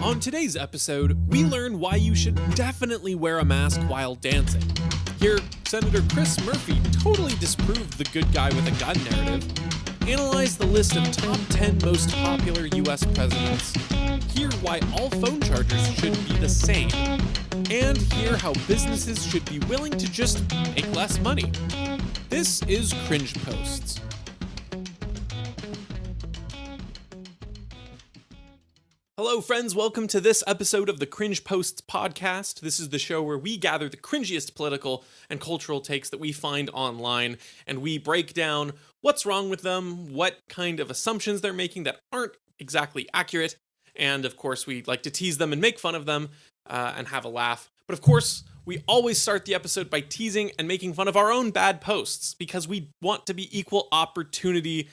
On today's episode, we learn why you should definitely wear a mask while dancing. Hear Senator Chris Murphy totally disprove the good guy with a gun narrative. Analyze the list of top 10 most popular US presidents. Hear why all phone chargers should be the same. And hear how businesses should be willing to just make less money. This is Cringe Posts. Hello, friends. Welcome to this episode of the Cringe Posts podcast. This is the show where we gather the cringiest political and cultural takes that we find online, and we break down what's wrong with them, what kind of assumptions they're making that aren't exactly accurate, and of course, we like to tease them and make fun of them and have a laugh. But of course, we always start the episode by teasing and making fun of our own bad posts because we want to be equal opportunity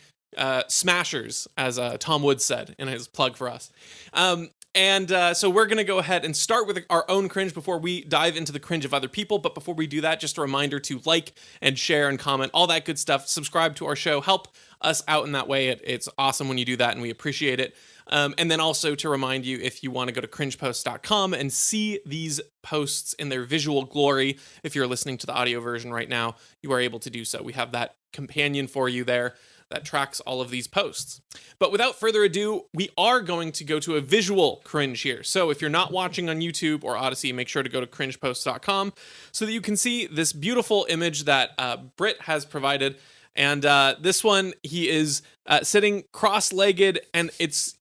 smashers, as Tom Woods said in his plug for us. So we're going to go ahead and start with our own cringe before we dive into the cringe of other people. But before we do that, just a reminder to like and share and comment, all that good stuff. Subscribe to our show. Help us out in that way. It's awesome when you do that, and we appreciate it. And then also to remind you, if you want to go to cringepost.com and see these posts in their visual glory, if you're listening to the audio version right now, you are able to do so. We have that companion for you there that tracks all of these posts. But without further ado, we are going to go to a visual cringe here. So if you're not watching on YouTube or Odyssey, make sure to go to cringepost.com so that you can see this beautiful image that Britt has provided. And this one, he is sitting cross-legged, and it's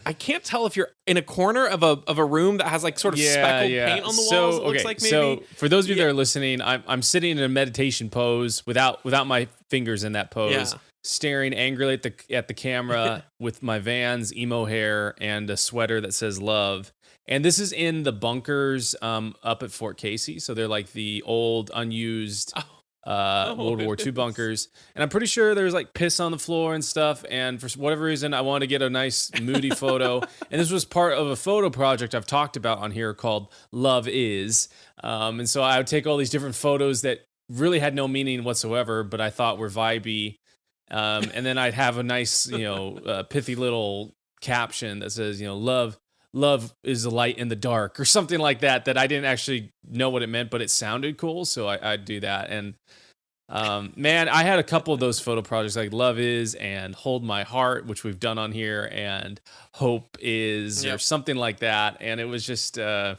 I can't tell if you're in a corner of a room that has like sort of speckled paint on the walls. It looks like maybe. So for those of you that are listening, I'm sitting in a meditation pose without my fingers in that pose, staring angrily at the camera with my Vans emo hair and a sweater that says love. And this is in the bunkers up at Fort Casey. So they're like the old unused World War II bunkers. And I'm pretty sure there's like piss on the floor and stuff. And for whatever reason, I wanted to get a nice moody photo. And this was part of a photo project I've talked about on here called Love Is. And so I would take all these different photos that really had no meaning whatsoever, but I thought were vibey. And then I'd have a nice, pithy little caption that says, love is a light in the dark or something like that I didn't actually know what it meant, but it sounded cool. So I'd do that. And man, I had a couple of those photo projects like Love Is and Hold My Heart, which we've done on here, and Hope Is or something like that. And it was just a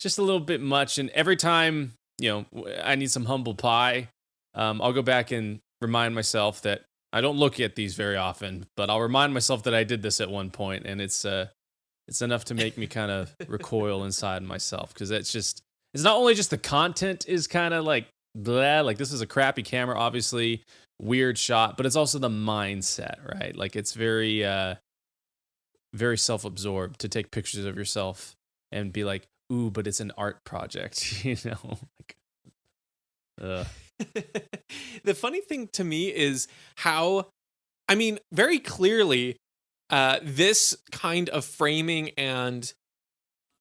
little bit much. And every time, I need some humble pie, I'll go back and remind myself that I don't look at these very often, but I'll remind myself that I did this at one point, and it's enough to make me kind of recoil inside myself, because it's not only just the content is kind of like blah, like this is a crappy camera, obviously weird shot, but it's also the mindset, right? Like it's very very self-absorbed to take pictures of yourself and be like, ooh, but it's an art project, The funny thing to me is how, very clearly, this kind of framing and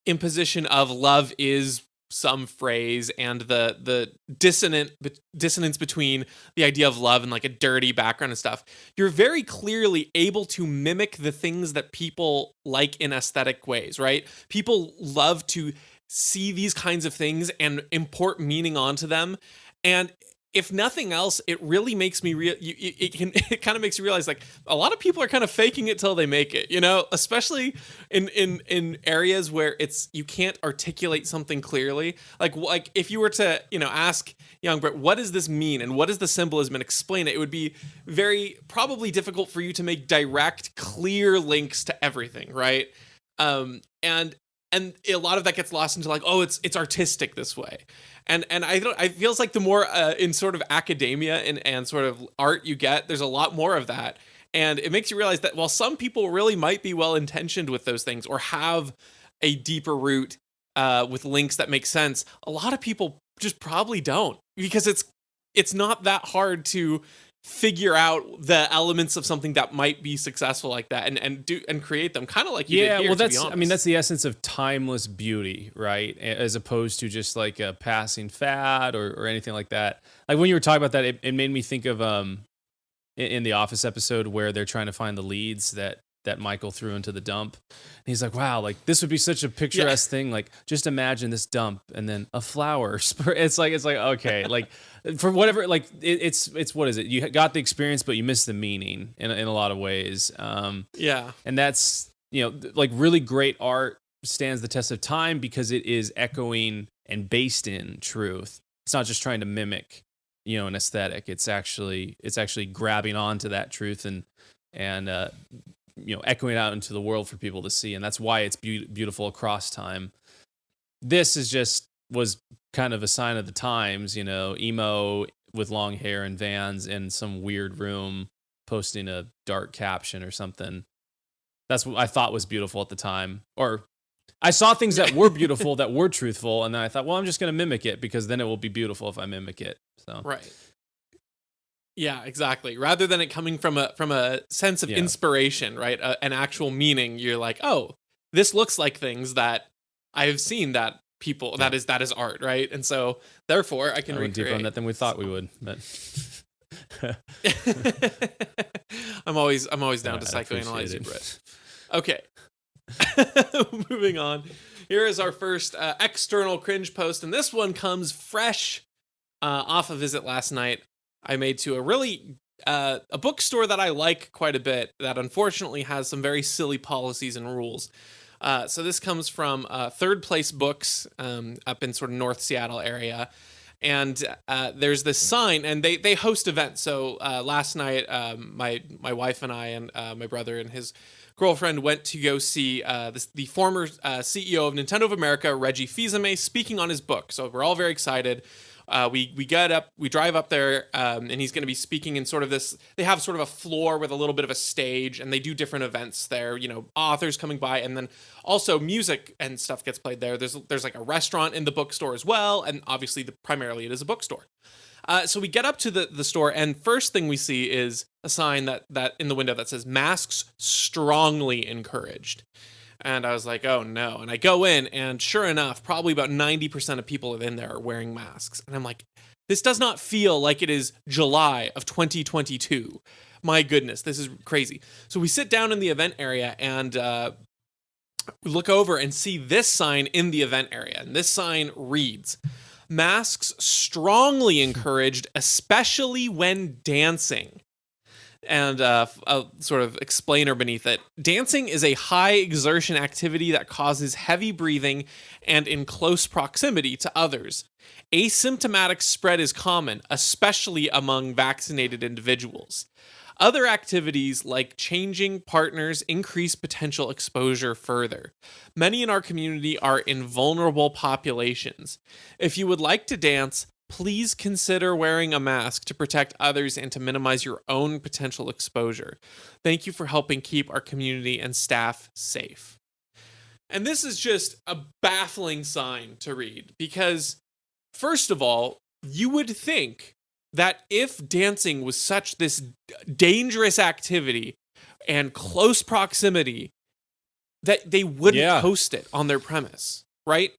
imposition of love is some phrase, and the dissonance between the idea of love and like a dirty background and stuff, you're very clearly able to mimic the things that people like in aesthetic ways, right? People love to see these kinds of things and import meaning onto them. And if nothing else, it really makes me it kind of makes you realize like a lot of people are kind of faking it till they make it, especially in areas where you can't articulate something clearly. Like if you were to, ask young Brett, what does this mean? And what is the symbolism, and explain it? It would be very probably difficult for you to make direct, clear links to everything. Right. And a lot of that gets lost into like, oh, it's artistic this way. And I feels like the more in sort of academia and sort of art you get, there's a lot more of that. And it makes you realize that while some people really might be well-intentioned with those things or have a deeper root with links that make sense, a lot of people just probably don't, because it's not that hard to figure out the elements of something that might be successful like that and create them, kind of like you did here, that's the essence of timeless beauty, right? As opposed to just like a passing fad or anything like that. Like when you were talking about that, it made me think of in the Office episode where they're trying to find the leads that that Michael threw into the dump. And he's like, wow, like this would be such a picturesque thing. Like just imagine this dump and then a flower. It's like okay, like for whatever, like it's what is it? You got the experience, but you missed the meaning in a lot of ways. And that's, like really great art stands the test of time because it is echoing and based in truth. It's not just trying to mimic, an aesthetic. It's actually grabbing onto that truth and echoing out into the world for people to see. And that's why it's beautiful across time. This was kind of a sign of the times, emo with long hair and Vans in some weird room posting a dark caption or something. That's what I thought was beautiful at the time. Or I saw things that were beautiful, that were truthful, and then I thought, well, I'm just going to mimic it because then it will be beautiful if I mimic it. So right. Yeah, exactly. Rather than it coming from a sense of inspiration, right? An actual meaning, you're like, oh, this looks like things that I've seen that people that is art, right? And so therefore I can went deeper on that than we thought we would. But I'm always down to psychoanalyze you, Brett. Okay. Moving on. Here is our first external cringe post, and this one comes fresh off a visit last night I made to a really a bookstore that I like quite a bit that unfortunately has some very silly policies and rules. So this comes from Third Place Books up in sort of North Seattle area. And there's this sign, and they host events. So last night, my wife and I and my brother and his girlfriend went to go see the former CEO of Nintendo of America, Reggie Fils-Aimé, speaking on his book. So we're all very excited. We drive up there, and he's going to be speaking in sort of this. They have sort of a floor with a little bit of a stage, and they do different events there. Authors coming by, and then also music and stuff gets played there. There's like a restaurant in the bookstore as well, and obviously primarily it is a bookstore. So we get up to the store, and first thing we see is a sign that in the window that says "Masks strongly encouraged." And I was like, oh no. And I go in, and sure enough, probably about 90% of people in there are wearing masks. And I'm like, this does not feel like it is July of 2022. My goodness, this is crazy. So we sit down in the event area and look over and see this sign in the event area. And this sign reads, "Masks strongly encouraged, especially when dancing." And a sort of explainer beneath it. Dancing is a high exertion activity that causes heavy breathing and in close proximity to others. Asymptomatic spread is common, especially among vaccinated individuals. Other activities like changing partners increase potential exposure further. Many in our community are in vulnerable populations. If you would like to dance, please consider wearing a mask to protect others and to minimize your own potential exposure. Thank you for helping keep our community and staff safe. And this is just a baffling sign to read because, first of all, you would think that if dancing was such this dangerous activity and close proximity, that they wouldn't host it on their premise, right?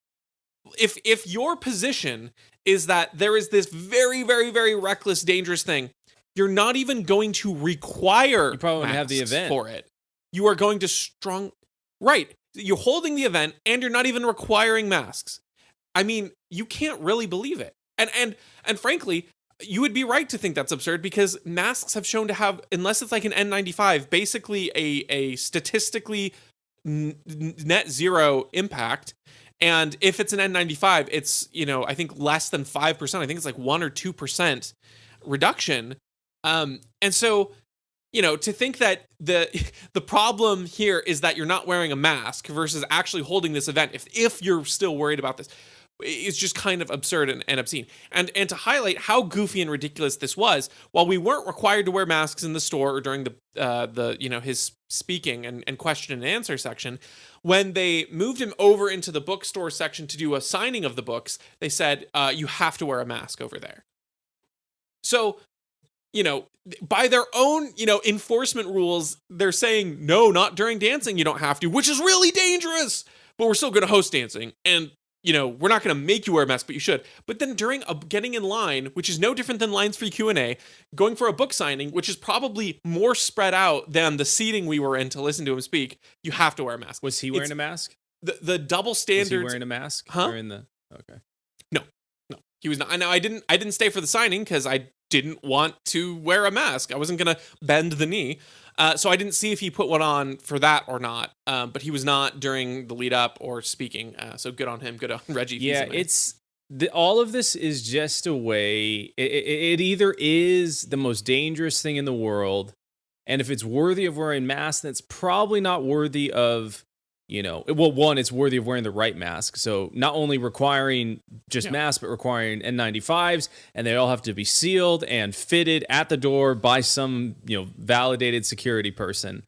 If your position is that there is this very, very, very reckless, dangerous thing, you're not even going to require you probably wouldn't have the event for it. You are going to right. You're holding the event and you're not even requiring masks. I mean, you can't really believe it. And frankly, you would be right to think that's absurd because masks have shown to have, unless it's like an N95, basically a statistically net zero impact. And if it's an N95, it's, I think less than 5%. I think it's like 1 or 2% reduction. And so, to think that the problem here is that you're not wearing a mask versus actually holding this event, if you're still worried about this, it's just kind of absurd and obscene. And to highlight how goofy and ridiculous this was, while we weren't required to wear masks in the store or during the his speaking and question and answer section, when they moved him over into the bookstore section to do a signing of the books, they said, you have to wear a mask over there. So, by their own, enforcement rules, they're saying, no, not during dancing, you don't have to, which is really dangerous, but we're still going to host dancing. And we're not going to make you wear a mask, but you should. But then during getting in line, which is no different than lines for Q&A, going for a book signing, which is probably more spread out than the seating we were in to listen to him speak, you have to wear a mask. Was he wearing a mask? The double standards. Was he wearing a mask? Huh? Okay. No, he was not. Now I didn't stay for the signing because I didn't want to wear a mask. I wasn't going to bend the knee. So I didn't see if he put one on for that or not. But he was not during the lead up or speaking. So good on him. Good on Reggie. Yeah, all of this is just a way. It either is the most dangerous thing in the world, and if it's worthy of wearing masks, then it's probably not worthy of, one, it's worthy of wearing the right mask. So not only requiring just masks, but requiring N95s, and they all have to be sealed and fitted at the door by some, validated security person.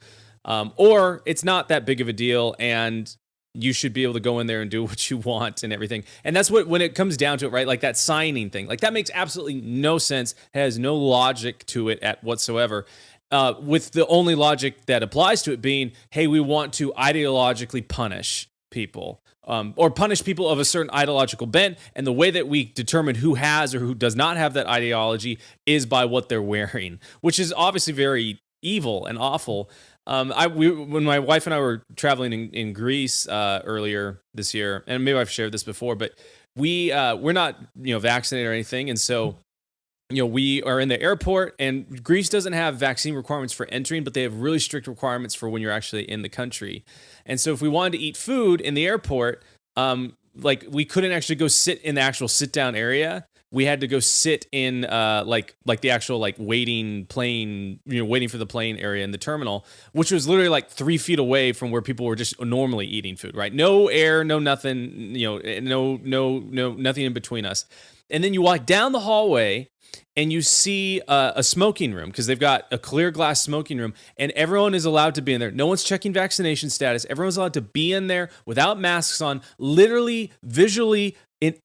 Or it's not that big of a deal, and you should be able to go in there and do what you want and everything. And that's when it comes down to it, right? Like that signing thing, like that makes absolutely no sense, has no logic to it whatsoever. With the only logic that applies to it being, hey, we want to ideologically punish people, or punish people of a certain ideological bent. And the way that we determine who has or who does not have that ideology is by what they're wearing, which is obviously very evil and awful. When my wife and I were traveling in Greece earlier this year, and maybe I've shared this before, but we're not vaccinated or anything, and so we are in the airport, and Greece doesn't have vaccine requirements for entering, but they have really strict requirements for when you're actually in the country. And so if we wanted to eat food in the airport, we couldn't actually go sit in the actual sit-down area. We had to go sit in like the actual waiting for the plane area in the terminal, which was literally like 3 feet away from where people were just normally eating food, right? No air, no nothing, no nothing in between us. And then you walk down the hallway and you see a smoking room, because they've got a clear glass smoking room, and everyone is allowed to be in there. No one's checking vaccination status. Everyone's allowed to be in there without masks on, literally visually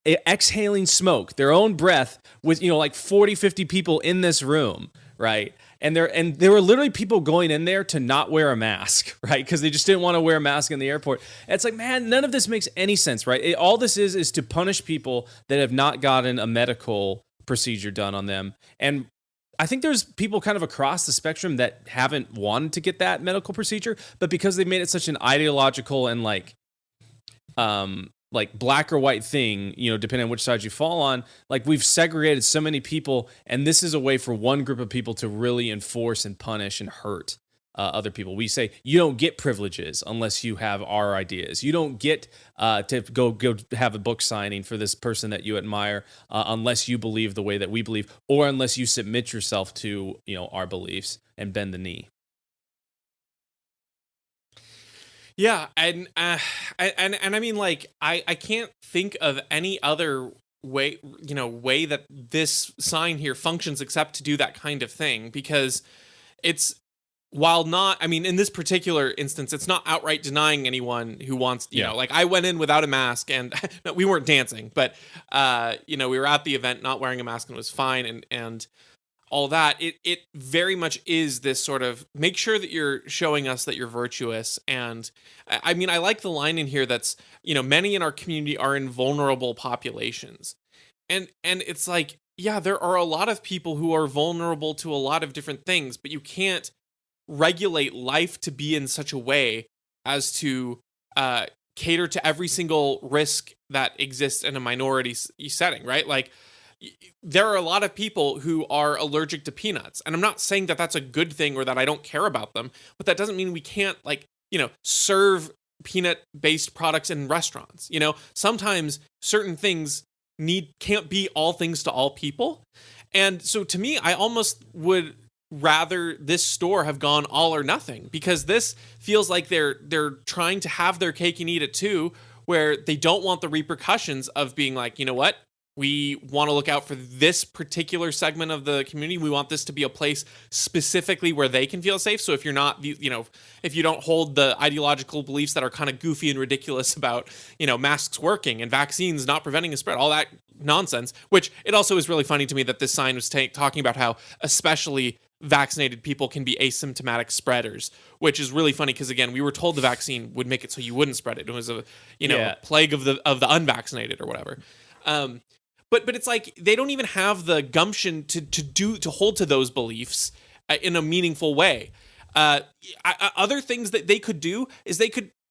exhaling smoke, their own breath, with 40, 50 people in this room, right? And there were literally people going in there to not wear a mask, right? Because they just didn't want to wear a mask in the airport. And it's like, man, none of this makes any sense, right? All this is to punish people that have not gotten a medical procedure done on them. And I think there's people kind of across the spectrum that haven't wanted to get that medical procedure, but because they made it such an ideological and like black or white thing, depending on which side you fall on, we've segregated so many people, and this is a way for one group of people to really enforce and punish and hurt other people. We say, you don't get privileges unless you have our ideas. You don't get to go have a book signing for this person that you admire unless you believe the way that we believe, or unless you submit yourself to our beliefs and bend the knee. Yeah, and I mean, I can't think of any other way that this sign here functions except to do that kind of thing, because it's, while not, I mean, in this particular instance, it's not outright denying anyone who wants, I went in without a mask, and no, we weren't dancing, but we were at the event not wearing a mask, and it was fine, and all that. It very much is this sort of, make sure that you're showing us that you're virtuous. And I mean, I like the line in here that's, many in our community are in vulnerable populations. And it's like, yeah, there are a lot of people who are vulnerable to a lot of different things, but you can't regulate life to be in such a way as to cater to every single risk that exists in a minority setting, right? Like, there are a lot of people who are allergic to peanuts, and I'm not saying that that's a good thing or that I don't care about them, but that doesn't mean we can't serve peanut-based products in restaurants. Sometimes certain things can't be all things to all people. And so to me, I almost would rather this store have gone all or nothing, because this feels like they're trying to have their cake and eat it too, where they don't want the repercussions of being like, you know what? We want to look out for this particular segment of the community. We want this to be a place specifically where they can feel safe. So if you're not, if you don't hold the ideological beliefs that are kind of goofy and ridiculous about, masks working and vaccines not preventing a spread, all that nonsense, which it also is really funny to me that this sign was talking about how especially vaccinated people can be asymptomatic spreaders, which is really funny because, again, we were told the vaccine would make it so you wouldn't spread it. It was a plague of the unvaccinated or whatever. But it's like they don't even have the gumption to hold to those beliefs in a meaningful way. Other things that they could do is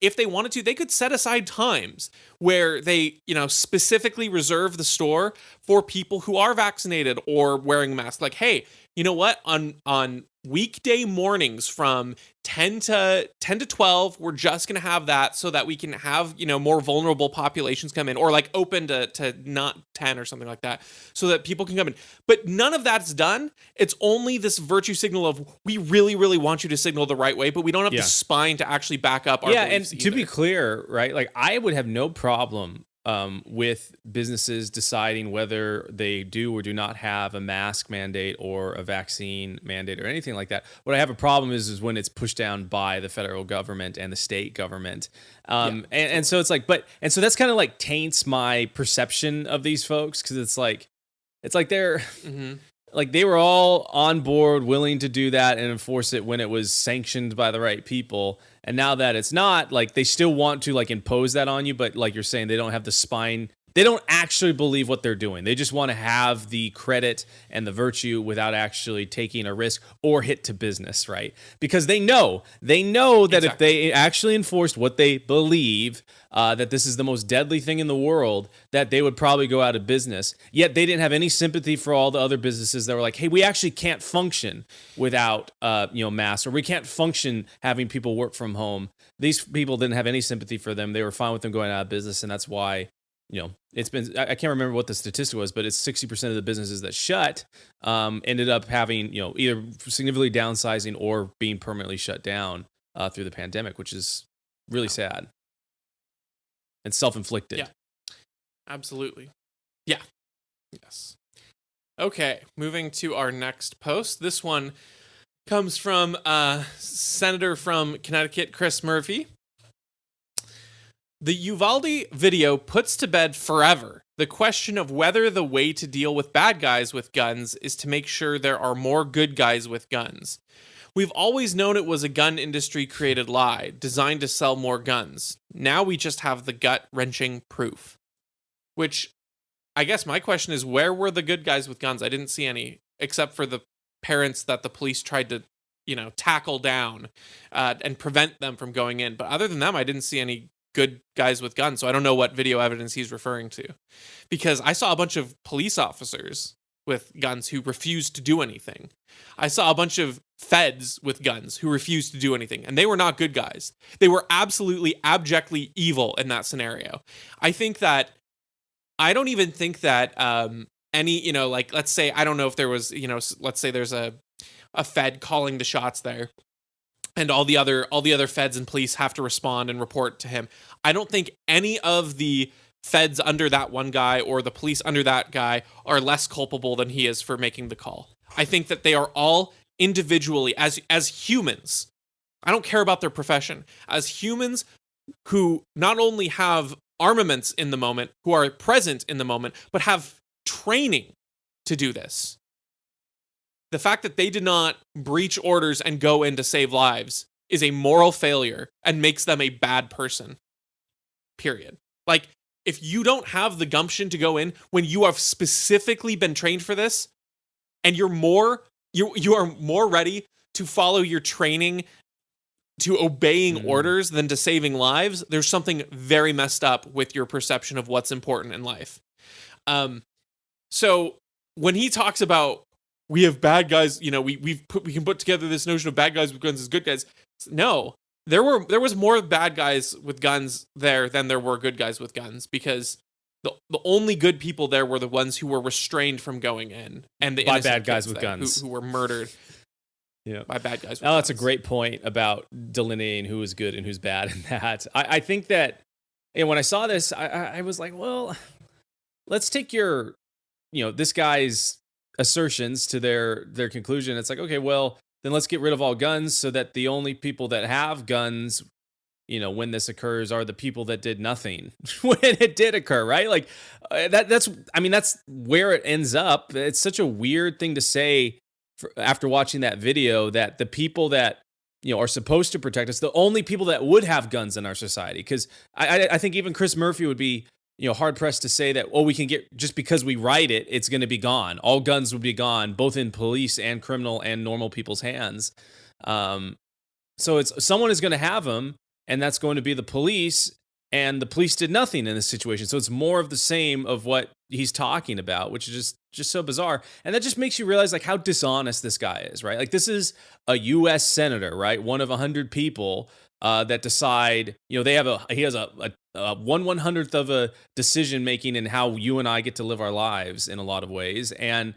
if they wanted to, they could set aside times where they, specifically reserve the store for people who are vaccinated or wearing masks. Like, hey, you know what? On weekday mornings from 10 to 12, we're just going to have that so that we can have, more vulnerable populations come in, or like open to not 10 or something like that, so that people can come in. But none of that's done. It's only this virtue signal of, we really, really want you to signal the right way, but we don't have the spine to actually back up our beliefs and either. To be clear, right? Like, I would have no problem with businesses deciding whether they do or do not have a mask mandate or a vaccine mandate or anything like that. What I have a problem is when it's pushed down by the federal government and the state government. And so it's like, so that's kind of like taints my perception of these folks, because it's like they're like, they were all on board, willing to do that and enforce it when it was sanctioned by the right people. And now that it's not, like, they still want to like impose that on you, but like you're saying, they don't have the spine. They don't actually believe what they're doing. They just want to have the credit and the virtue without actually taking a risk or hit to business, right? Because they know that if they actually enforced what they believe, that this is the most deadly thing in the world, that they would probably go out of business. Yet they didn't have any sympathy for all the other businesses that were like, hey, we actually can't function without masks, or we can't function having people work from home. These people didn't have any sympathy for them. They were fine with them going out of business, and that's why, it's been, I can't remember what the statistic was, but it's 60% of the businesses that shut ended up having, either significantly downsizing or being permanently shut down through the pandemic, which is really sad and self-inflicted. Yeah, absolutely. Yeah. Yes. Okay, moving to our next post. This one comes from Senator from Connecticut, Chris Murphy. The Uvalde video puts to bed forever the question of whether the way to deal with bad guys with guns is to make sure there are more good guys with guns. We've always known it was a gun industry created lie, designed to sell more guns. Now we just have the gut-wrenching proof. Which, I guess my question is, where were the good guys with guns? I didn't see any, except for the parents that the police tried to, tackle down and prevent them from going in. But other than them, I didn't see any good guys with guns. So I don't know what video evidence he's referring to, because I saw a bunch of police officers with guns who refused to do anything. I saw a bunch of feds with guns who refused to do anything, and they were not good guys. They were absolutely abjectly evil in that scenario. I don't even think that any, let's say, I don't know if there was, let's say there's a fed calling the shots there, and all the other feds and police have to respond and report to him. I don't think any of the feds under that one guy or the police under that guy are less culpable than he is for making the call. I think that they are all individually, as humans, I don't care about their profession, as humans who not only have armaments in the moment, who are present in the moment, but have training to do this. The fact that they did not breach orders and go in to save lives is a moral failure and makes them a bad person. Period. Like, if you don't have the gumption to go in when you have specifically been trained for this, and you are more ready to follow your training to obeying orders than to saving lives, there's something very messed up with your perception of what's important in life. So when he talks about, we have bad guys, we can put together this notion of bad guys with guns as good guys. No, there was more bad guys with guns there than there were good guys with guns, because the only good people there were the ones who were restrained from going in, and the by bad guys with guns who were murdered. Yeah, by bad guys. That's a great point about delineating who is good and who's bad in that. I think that, when I saw this, I was like, well, let's take your, this guy's assertions to their conclusion. It's like, okay, well, then let's get rid of all guns so that the only people that have guns, when this occurs, are the people that did nothing when it did occur, right? Like that's where it ends up. It's such a weird thing to say after watching that video that the people that are supposed to protect us, the only people that would have guns in our society, because I think even Chris Murphy would be hard pressed to say that, we can get, just because we write it, it's going to be gone. All guns would be gone, both in police and criminal and normal people's hands. So someone is going to have them, and that's going to be the police. And the police did nothing in this situation. So it's more of the same of what he's talking about, which is just so bizarre. And that just makes you realize like how dishonest this guy is, right? Like this is a U.S. senator, right? One of 100 people that decide, he has a 1/100th of a decision making in how you and I get to live our lives in a lot of ways. And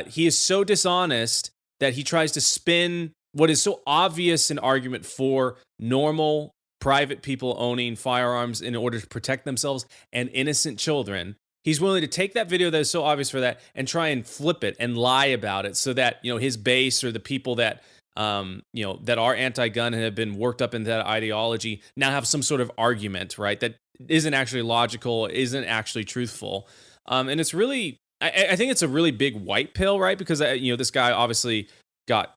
he is so dishonest that he tries to spin what is so obvious an argument for normal private people owning firearms in order to protect themselves and innocent children. He's willing to take that video that is so obvious for that and try and flip it and lie about it so that, his base or the people that, that are anti-gun and have been worked up into that ideology now have some sort of argument, right? That isn't actually logical, isn't actually truthful. And it's really, I think it's a really big white pill, right? Because, this guy obviously got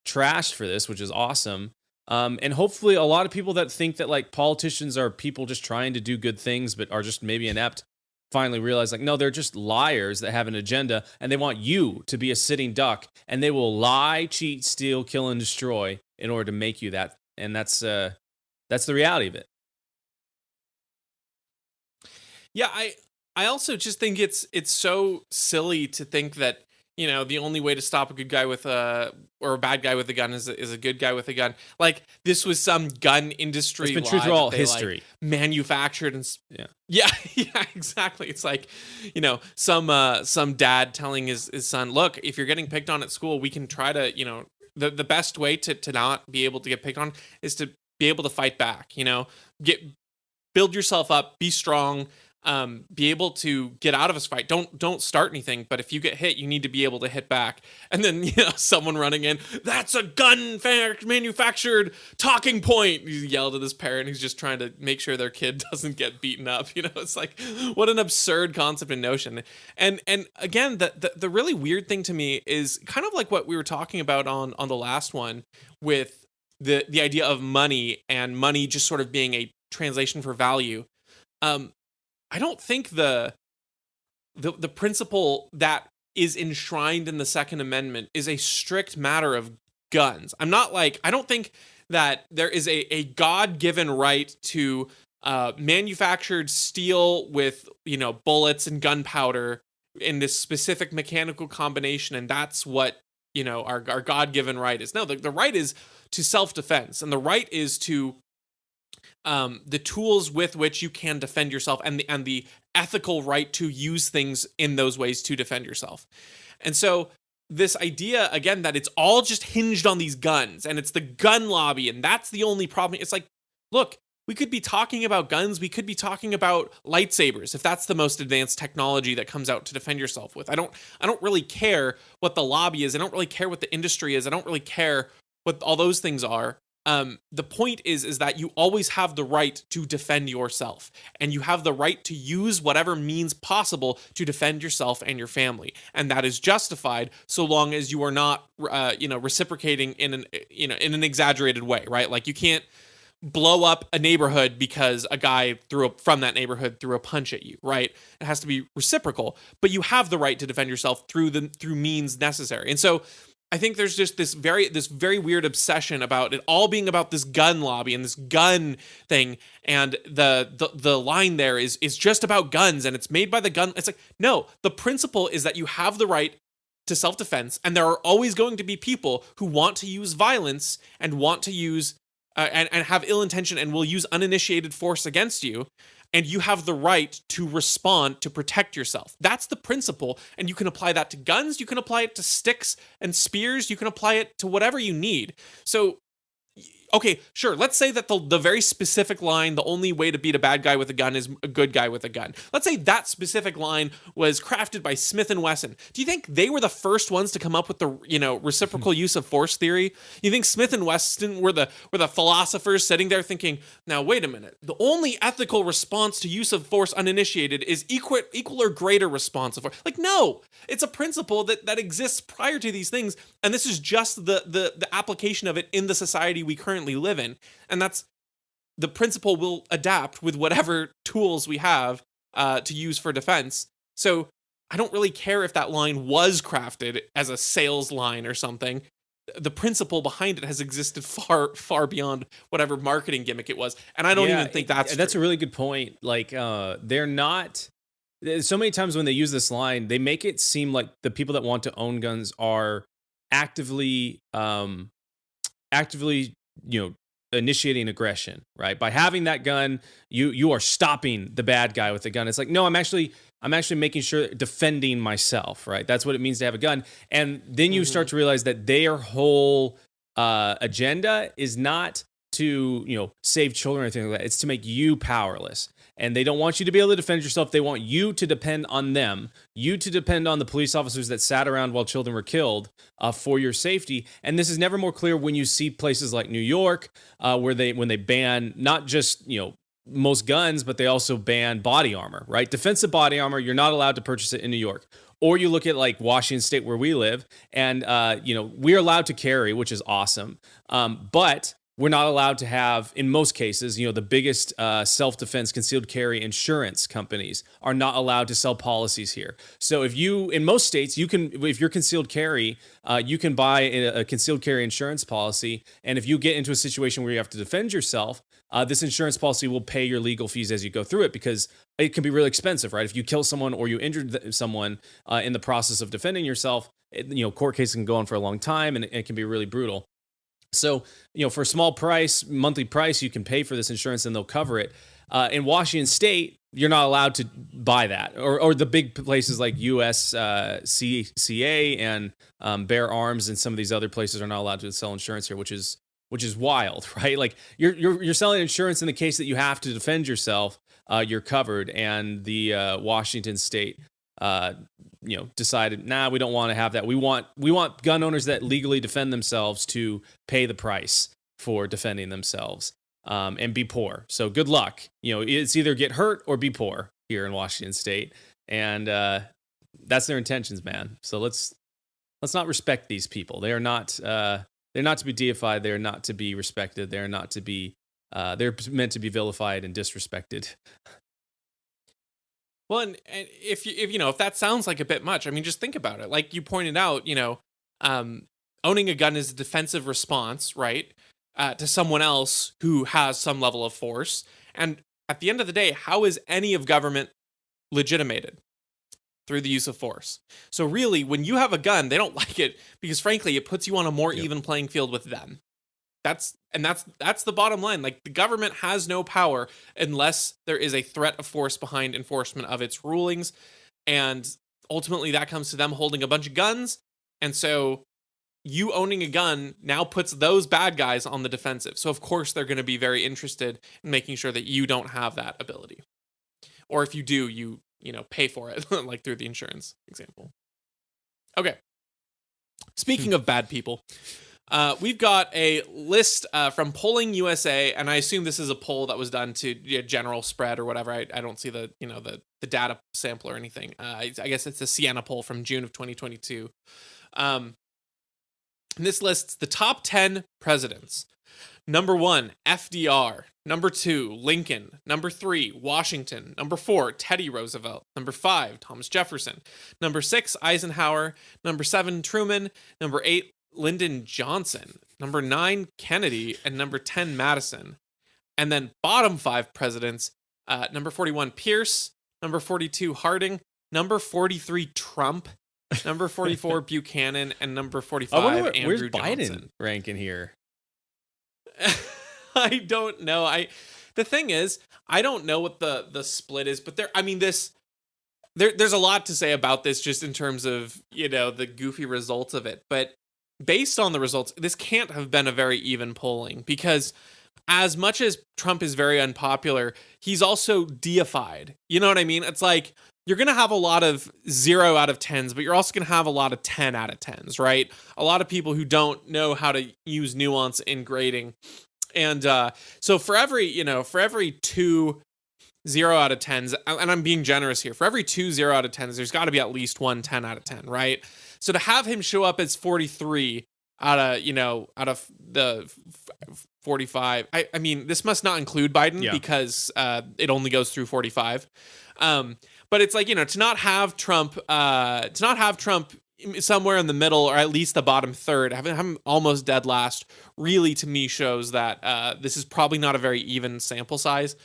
trashed for this, which is awesome. And hopefully a lot of people that think that like politicians are people just trying to do good things, but are just maybe inept, finally realize like, no, they're just liars that have an agenda and they want you to be a sitting duck and they will lie, cheat, steal, kill, and destroy in order to make you that. And that's the reality of it. Yeah. I also just think it's so silly to think that, the only way to stop a good guy with or a bad guy with a gun is a good guy with a gun. Like this was some gun industry. It's been true through all history. Manufactured and yeah, exactly. It's like, some dad telling his son, look, if you're getting picked on at school, we can try to, the best way to not be able to get picked on is to be able to fight back. Build yourself up, be strong. Be able to get out of a fight. Don't start anything, but if you get hit, you need to be able to hit back. And then someone running in, that's a gun manufactured talking point. He yelled at his parent who's just trying to make sure their kid doesn't get beaten up. It's like what an absurd concept and notion. And again, the really weird thing to me is kind of like what we were talking about on the last one with the idea of money and money just sort of being a translation for value. I don't think the principle that is enshrined in the Second Amendment is a strict matter of guns. I don't think that there is a God-given right to manufactured steel with, bullets and gunpowder in this specific mechanical combination, and that's what, our God-given right is. No, the right is to self-defense, and the right is to the tools with which you can defend yourself and the ethical right to use things in those ways to defend yourself. And so this idea, again, that it's all just hinged on these guns and it's the gun lobby and that's the only problem. It's like, look, we could be talking about guns. We could be talking about lightsabers if that's the most advanced technology that comes out to defend yourself with. I don't really care what the lobby is. I don't really care what the industry is. I don't really care what all those things are. The point is that you always have the right to defend yourself, and you have the right to use whatever means possible to defend yourself and your family, and that is justified so long as you are not, reciprocating in an exaggerated way, right? Like you can't blow up a neighborhood because a guy from that neighborhood threw a punch at you, right? It has to be reciprocal, but you have the right to defend yourself through means necessary, and so. I think there's just this very weird obsession about it all being about this gun lobby and this gun thing, and the line there is just about guns and it's made by the gun. It's like, no, the principle is that you have the right to self-defense, and there are always going to be people who want to use violence and want to use and have ill intention and will use uninitiated force against you. And you have the right to respond to protect yourself. That's the principle. And you can apply that to guns. You can apply it to sticks and spears. You can apply it to whatever you need. So okay, sure. Let's say that the very specific line, the only way to beat a bad guy with a gun is a good guy with a gun. Let's say that specific line was crafted by Smith and Wesson. Do you think they were the first ones to come up with the reciprocal use of force theory? You think Smith and Wesson were the philosophers sitting there thinking, now wait a minute, the only ethical response to use of force uninitiated is equal or greater response of force? Like, no, it's a principle that exists prior to these things, and this is just the application of it in the society we currently live in, and that's the principle will adapt with whatever tools we have to use for defense. So I don't really care if that line was crafted as a sales line or something. The principle behind it has existed far beyond whatever marketing gimmick it was, and I don't even think that's a really good point. Like they're not. So many times when they use this line, they make it seem like the people that want to own guns are actively initiating aggression, right? By having that gun, you are stopping the bad guy with the gun. It's like, no, I'm actually making sure defending myself, right? That's what it means to have a gun. And then you start to realize that their whole agenda is not to save children or anything like that. It's to make you powerless. And they don't want you to be able to defend yourself. They want you to depend on them, you to depend on the police officers that sat around while children were killed for your safety. And this is never more clear when you see places like New York, when they ban not just most guns, but they also ban body armor, right? Defensive body armor, you're not allowed to purchase it in New York. Or you look at like Washington State where we live, and we're allowed to carry, which is awesome. But we're not allowed to have, in most cases, the biggest self-defense concealed carry insurance companies are not allowed to sell policies here. So in most states, if you're concealed carry, you can buy a concealed carry insurance policy. And if you get into a situation where you have to defend yourself, this insurance policy will pay your legal fees as you go through it, because it can be really expensive, right? If you kill someone or you injured someone in the process of defending yourself, court cases can go on for a long time, and it can be really brutal. So, for a small monthly price, you can pay for this insurance and they'll cover it. In Washington State, you're not allowed to buy that, or the big places like USCCA and Bear Arms and some of these other places are not allowed to sell insurance here, which is wild, right? Like you're selling insurance in the case that you have to defend yourself, you're covered, and the Washington State decided, we don't want to have that. We want gun owners that legally defend themselves to pay the price for defending themselves, and be poor. So good luck. It's either get hurt or be poor here in Washington State, and that's their intentions, man. So let's not respect these people. They are not. They're not to be deified. They're not to be respected. They're not to be. They're meant to be vilified and disrespected. Well, and if that sounds like a bit much, I mean, just think about it. Like you pointed out, owning a gun is a defensive response, right, to someone else who has some level of force. And at the end of the day, how is any of government legitimated? Through the use of force. So really, when you have a gun, they don't like it because, frankly, it puts you on a more even playing field with them. That's the bottom line. Like, the government has no power unless there is a threat of force behind enforcement of its rulings, and ultimately that comes to them holding a bunch of guns. And so you owning a gun now puts those bad guys on the defensive. So of course they're going to be very interested in making sure that you don't have that ability, or if you do, you pay for it, like through the insurance example. Okay. Speaking of bad people, we've got a list from Polling USA, and I assume this is a poll that was done to general spread or whatever. I don't see the data sample or anything. I guess it's a Siena poll from June of 2022. And this lists the top 10 presidents. Number 1, FDR. Number 2, Lincoln. Number 3, Washington. Number 4, Teddy Roosevelt. Number 5, Thomas Jefferson. Number 6, Eisenhower. Number 7, Truman. Number 8, Lyndon Johnson. Number 9, Kennedy. And number 10, Madison. And then bottom 5 presidents. Number 41, Pierce. Number 42, Harding. Number 43, Trump. Number 44, Buchanan. And number 45, Andrew Johnson. Where's Biden ranking here? I don't know. The thing is, I don't know what the split is, but there's a lot to say about this just in terms of, the goofy results of it. But based on the results, this can't have been a very even polling, because as much as Trump is very unpopular, he's also deified. You know what I mean? It's like you're going to have a lot of 0 out of 10s, but you're also going to have a lot of 10 out of 10s, right? A lot of people who don't know how to use nuance in grading. And so for every 2 0 out of 10s, and I'm being generous here, for every 2 0 out of 10s, there's got to be at least 1 10 out of 10, right? So to have him show up as 43 out of the 45, I mean, this must not include Biden because it only goes through 45. But it's like, to not have Trump somewhere in the middle, or at least the bottom third, having him almost dead last, really to me shows that this is probably not a very even sample size.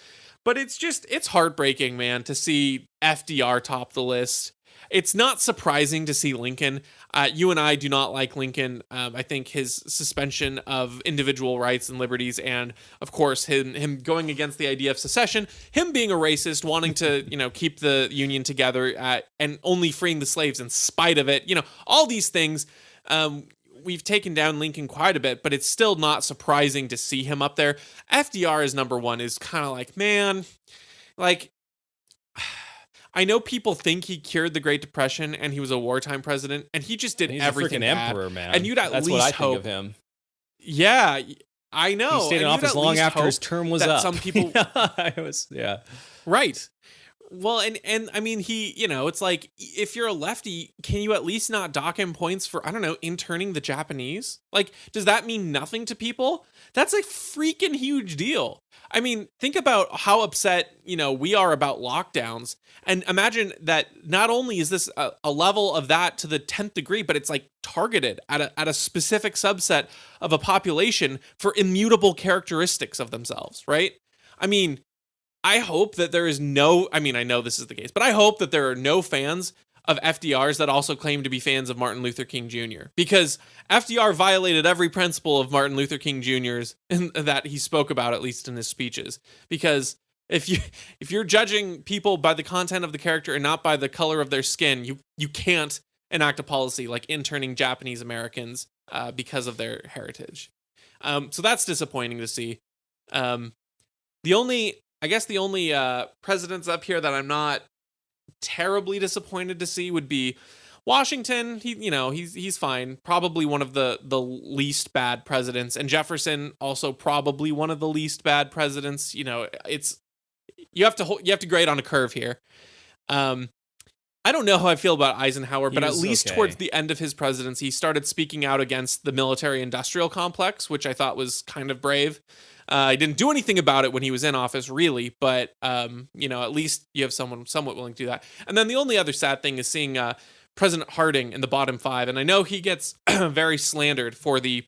But it's heartbreaking, man, to see FDR top the list. It's not surprising to see Lincoln. You and I do not like Lincoln. I think his suspension of individual rights and liberties, and of course him going against the idea of secession, him being a racist, wanting to keep the Union together, and only freeing the slaves in spite of it. All these things. We've taken down Lincoln quite a bit, but it's still not surprising to see him up there. FDR is number one is kind of like, man, like, I know people think he cured the Great Depression and he was a wartime president, and he just did everything He's a freaking bad. emperor, man. And you'd at That's least what I hope think of him. Yeah, I know. He stayed in office long after his term was up. Some people, right. Well, and I mean, it's like, if you're a lefty, can you at least not dock him points for, I don't know, interning the Japanese? Like, does that mean nothing to people? That's a freaking huge deal. I mean, think about how upset, we are about lockdowns. And imagine that not only is this a level of that to the 10th degree, but it's like targeted at a specific subset of a population for immutable characteristics of themselves, right? I mean, I hope that there is I know this is the case, but I hope that there are no fans of FDR's that also claim to be fans of Martin Luther King Jr., because FDR violated every principle of Martin Luther King Jr.'s that he spoke about, at least in his speeches. Because if you're judging people by the content of the character and not by the color of their skin, you can't enact a policy like interning Japanese Americans because of their heritage. So that's disappointing to see. The only presidents up here that I'm not terribly disappointed to see would be Washington. He's fine. Probably one of the least bad presidents, and Jefferson also probably one of the least bad presidents. It's you have to grade on a curve here. I don't know how I feel about Eisenhower, but at least towards the end of his presidency, he started speaking out against the military-industrial complex, which I thought was kind of brave. He didn't do anything about it when he was in office, really, but at least you have someone somewhat willing to do that. And then the only other sad thing is seeing President Harding in the bottom 5, and I know he gets very slandered for the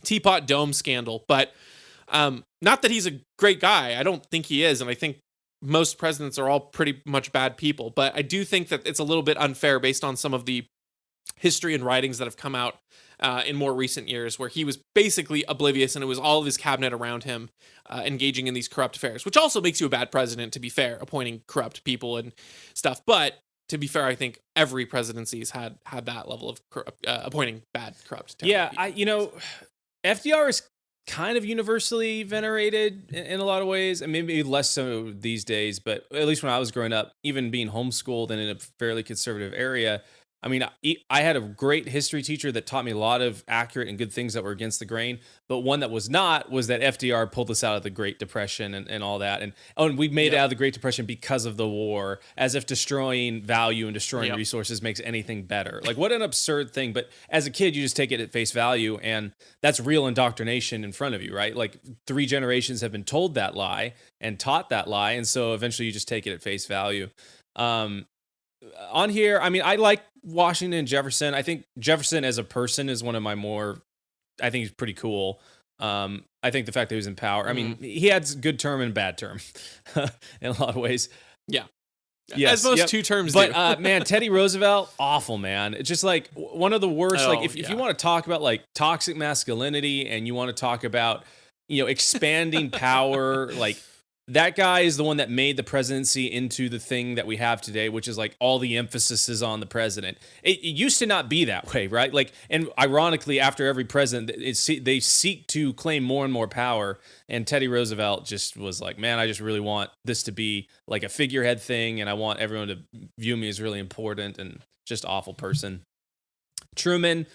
Teapot Dome scandal, but not that he's a great guy. I don't think he is, and I think most presidents are all pretty much bad people, but I do think that it's a little bit unfair based on some of the history and writings that have come out in more recent years, where he was basically oblivious and it was all of his cabinet around him engaging in these corrupt affairs, which also makes you a bad president, to be fair, appointing corrupt people and stuff. But to be fair, I think every presidency's had that level of appointing bad, corrupt. Yeah, people. FDR is kind of universally venerated in a lot of ways, and maybe less so these days, but at least when I was growing up, even being homeschooled and in a fairly conservative area, I mean, I had a great history teacher that taught me a lot of accurate and good things that were against the grain, but one that was not was that FDR pulled us out of the Great Depression and all that. And we made it out of the Great Depression because of the war, as if destroying value and destroying resources makes anything better. Like, what an absurd thing. But as a kid, you just take it at face value, and that's real indoctrination in front of you, right? Like, 3 generations have been told that lie and taught that lie, and so eventually you just take it at face value. On here, I mean, I like Washington and Jefferson. I think Jefferson as a person is one of my more, I think he's pretty cool. I think the fact that he was in power, I mean, he had good term and bad term in a lot of ways. Yeah. Yes, as most 2 terms but, do. Man, Teddy Roosevelt, awful, man. It's just like one of the worst. If you want to talk about like toxic masculinity and you want to talk about, expanding power, like, that guy is the one that made the presidency into the thing that we have today, which is like all the emphasis is on the president. It used to not be that way, right? Like, and ironically, after every president, they seek to claim more and more power. And Teddy Roosevelt just was like, man, I just really want this to be like a figurehead thing, and I want everyone to view me as really important, and just awful person. Truman.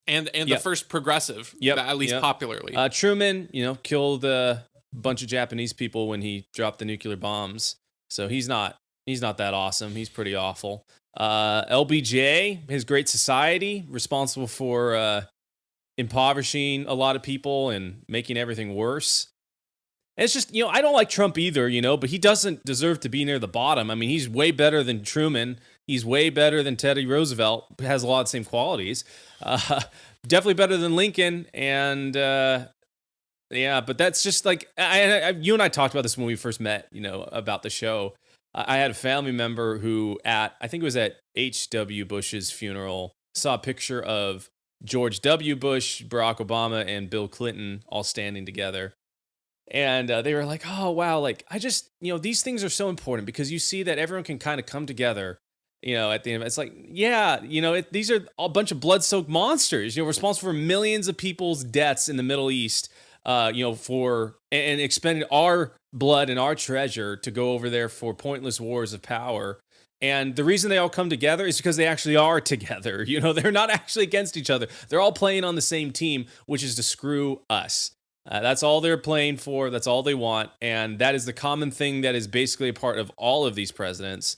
And the first progressive, at least popularly. Truman, killed a bunch of Japanese people when he dropped the nuclear bombs. So he's not that awesome. He's pretty awful. LBJ, his Great Society, responsible for impoverishing a lot of people and making everything worse. And it's just, I don't like Trump either, but he doesn't deserve to be near the bottom. I mean, he's way better than Truman. He's way better than Teddy Roosevelt. Has a lot of the same qualities. Definitely better than Lincoln. And but that's just like, you and I talked about this when we first met, about the show. I had a family member who I think it was at H.W. Bush's funeral, saw a picture of George W. Bush, Barack Obama, and Bill Clinton all standing together. And they were like, oh, wow, like, I just, these things are so important because you see that everyone can kind of come together, at the end. It's like, these are a bunch of blood-soaked monsters, responsible for millions of people's deaths in the Middle East, for and expended our blood and our treasure to go over there for pointless wars of power. And the reason they all come together is because they actually are together. They're not actually against each other. They're all playing on the same team, which is to screw us. That's all they're playing for. That's all they want. And that is the common thing that is basically a part of all of these presidents'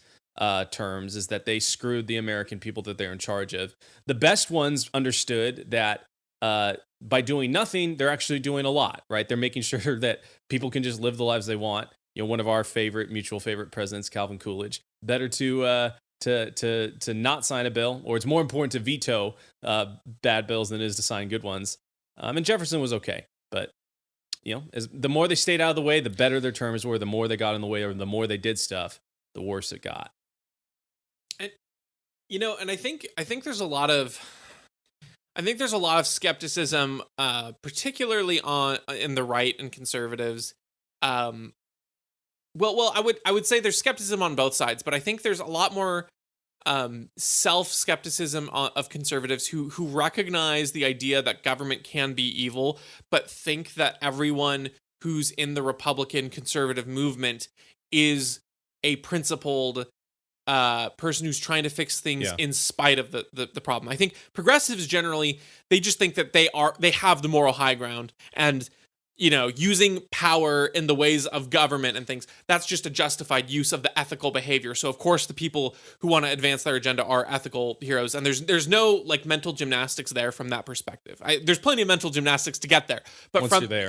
terms, is that they screwed the American people that they're in charge of. The best ones understood that by doing nothing, they're actually doing a lot, right? They're making sure that people can just live the lives they want. One of our mutual favorite presidents, Calvin Coolidge, better to not sign a bill, or it's more important to veto bad bills than it is to sign good ones. And Jefferson was okay, but the more they stayed out of the way, the better their terms were. The more they got in the way, or the more they did stuff, the worse it got. And and I think there's a lot of skepticism, particularly in the right and conservatives. Well, I would say there's skepticism on both sides, but I think there's a lot more self-skepticism of conservatives who recognize the idea that government can be evil, but think that everyone who's in the Republican conservative movement is a principled person who's trying to fix things in spite of the problem. I think progressives generally, they just think that they have the moral high ground, and using power in the ways of government and things, that's just a justified use of the ethical behavior. So of course the people who want to advance their agenda are ethical heroes, and there's no like mental gymnastics there from that perspective. There's plenty of mental gymnastics to get there, but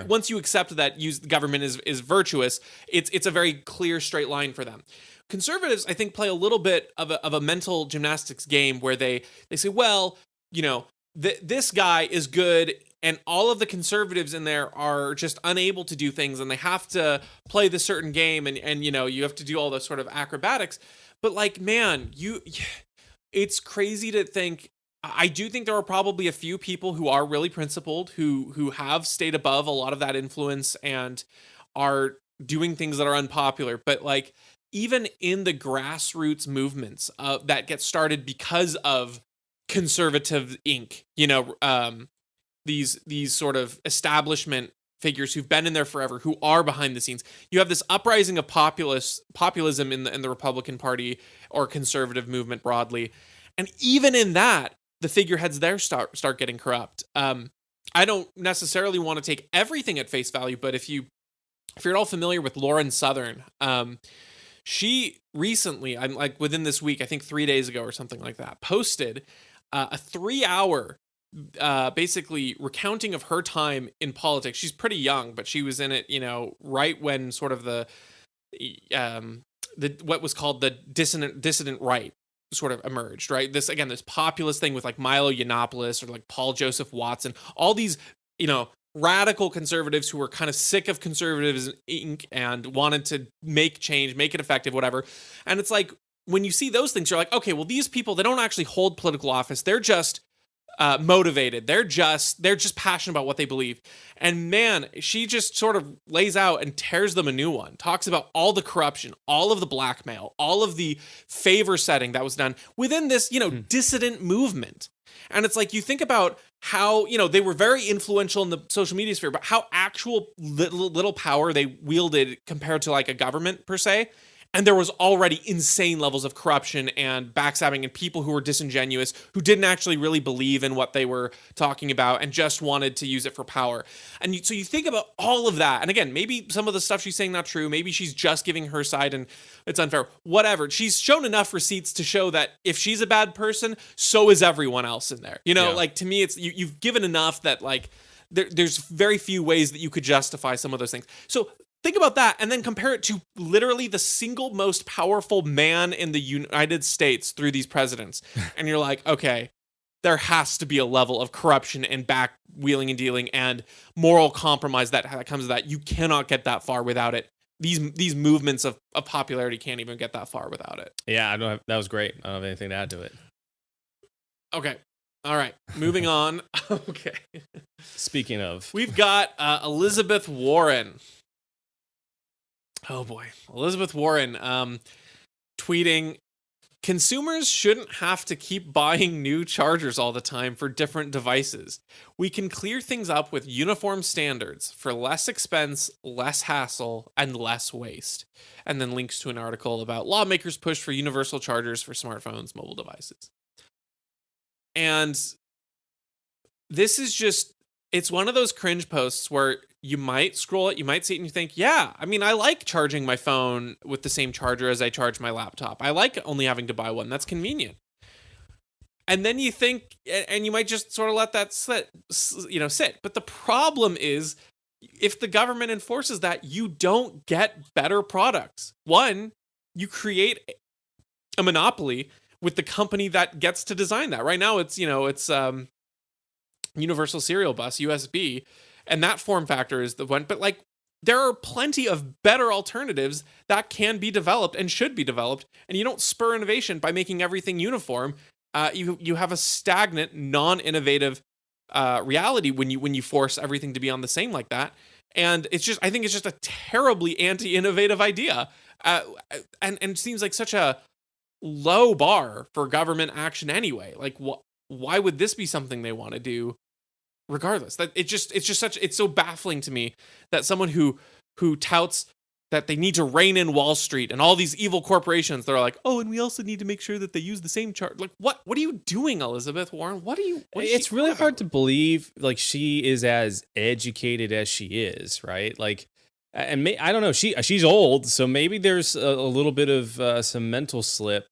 once you accept that the government is virtuous, it's a very clear straight line for them. Conservatives, I think, play a little bit of a mental gymnastics game where they say, well, this guy is good, and all of the conservatives in there are just unable to do things, and they have to play the certain game, and you have to do all those sort of acrobatics. But like, man, it's crazy to think. I do think there are probably a few people who are really principled, who have stayed above a lot of that influence and are doing things that are unpopular. But like, even in the grassroots movements that get started because of conservative Inc., these sort of establishment figures who've been in there forever, who are behind the scenes. You have this uprising of populism in the Republican Party or conservative movement broadly, and even in that, the figureheads there start getting corrupt. I don't necessarily want to take everything at face value, but if you're at all familiar with Lauren Southern, she recently, I'm like within this week, I think 3 days ago or something like that, posted a 3-hour basically recounting of her time in politics. She's pretty young, but she was in it, right when sort of the what was called the dissident right sort of emerged, right? This populist thing with like Milo Yiannopoulos or like Paul Joseph Watson, all these, radical conservatives who were kind of sick of conservatives Inc. and wanted to make change, make it effective, whatever. And it's like, when you see those things, you're like, okay, well, these people, they don't actually hold political office. They're just motivated. They're just passionate about what they believe. And man, she just sort of lays out and tears them a new one. Talks about all the corruption, all of the blackmail, all of the favor setting that was done within this, dissident movement. And it's like, you think about how, they were very influential in the social media sphere, but how actual little power they wielded compared to like a government per se. And there was already insane levels of corruption and backstabbing and people who were disingenuous, who didn't actually really believe in what they were talking about and just wanted to use it for power. And so you think about all of that. And again, maybe some of the stuff she's saying not true. Maybe she's just giving her side and it's unfair. Whatever. She's shown enough receipts to show that if she's a bad person, so is everyone else in there. Like to me, it's you've given enough that like there's very few ways that you could justify some of those things. So think about that and then compare it to literally the single most powerful man in the United States through these presidents. And you're like, okay, there has to be a level of corruption and back wheeling and dealing and moral compromise that comes with that. You cannot get that far without it. These movements of popularity can't even get that far without it. Yeah, that was great. I don't have anything to add to it. Okay. All right. Moving on. Okay. Speaking of. We've got Elizabeth Warren. Oh boy. Elizabeth Warren tweeting, consumers shouldn't have to keep buying new chargers all the time for different devices. We can clear things up with uniform standards for less expense, less hassle, and less waste. And then links to an article about lawmakers' push for universal chargers for smartphones, mobile devices. And this is just, it's one of those cringe posts where you might scroll it, you might see it and you think, yeah, I mean, I like charging my phone with the same charger as I charge my laptop. I like only having to buy one. That's convenient. And then you think, and you might just sort of let that sit. But the problem is, if the government enforces that, you don't get better products. One, you create a monopoly with the company that gets to design that. Right now, it's Universal Serial Bus, USB, and that form factor is the one. But like, there are plenty of better alternatives that can be developed and should be developed, and you don't spur innovation by making everything uniform. You have a stagnant, non-innovative reality when you force everything to be on the same like that. And I think it's just a terribly anti-innovative idea, and it seems like such a low bar for government action anyway. Like, why would this be something they want to do? Regardless, that it's so baffling to me that someone who touts that they need to rein in Wall Street and all these evil corporations, they're like, oh, and we also need to make sure that they use the same chart. Like, what are you doing, Elizabeth Warren? It's really hard to believe like she is as educated as she is, right? Like, and I don't know, she's old, so maybe there's a little bit of some mental slip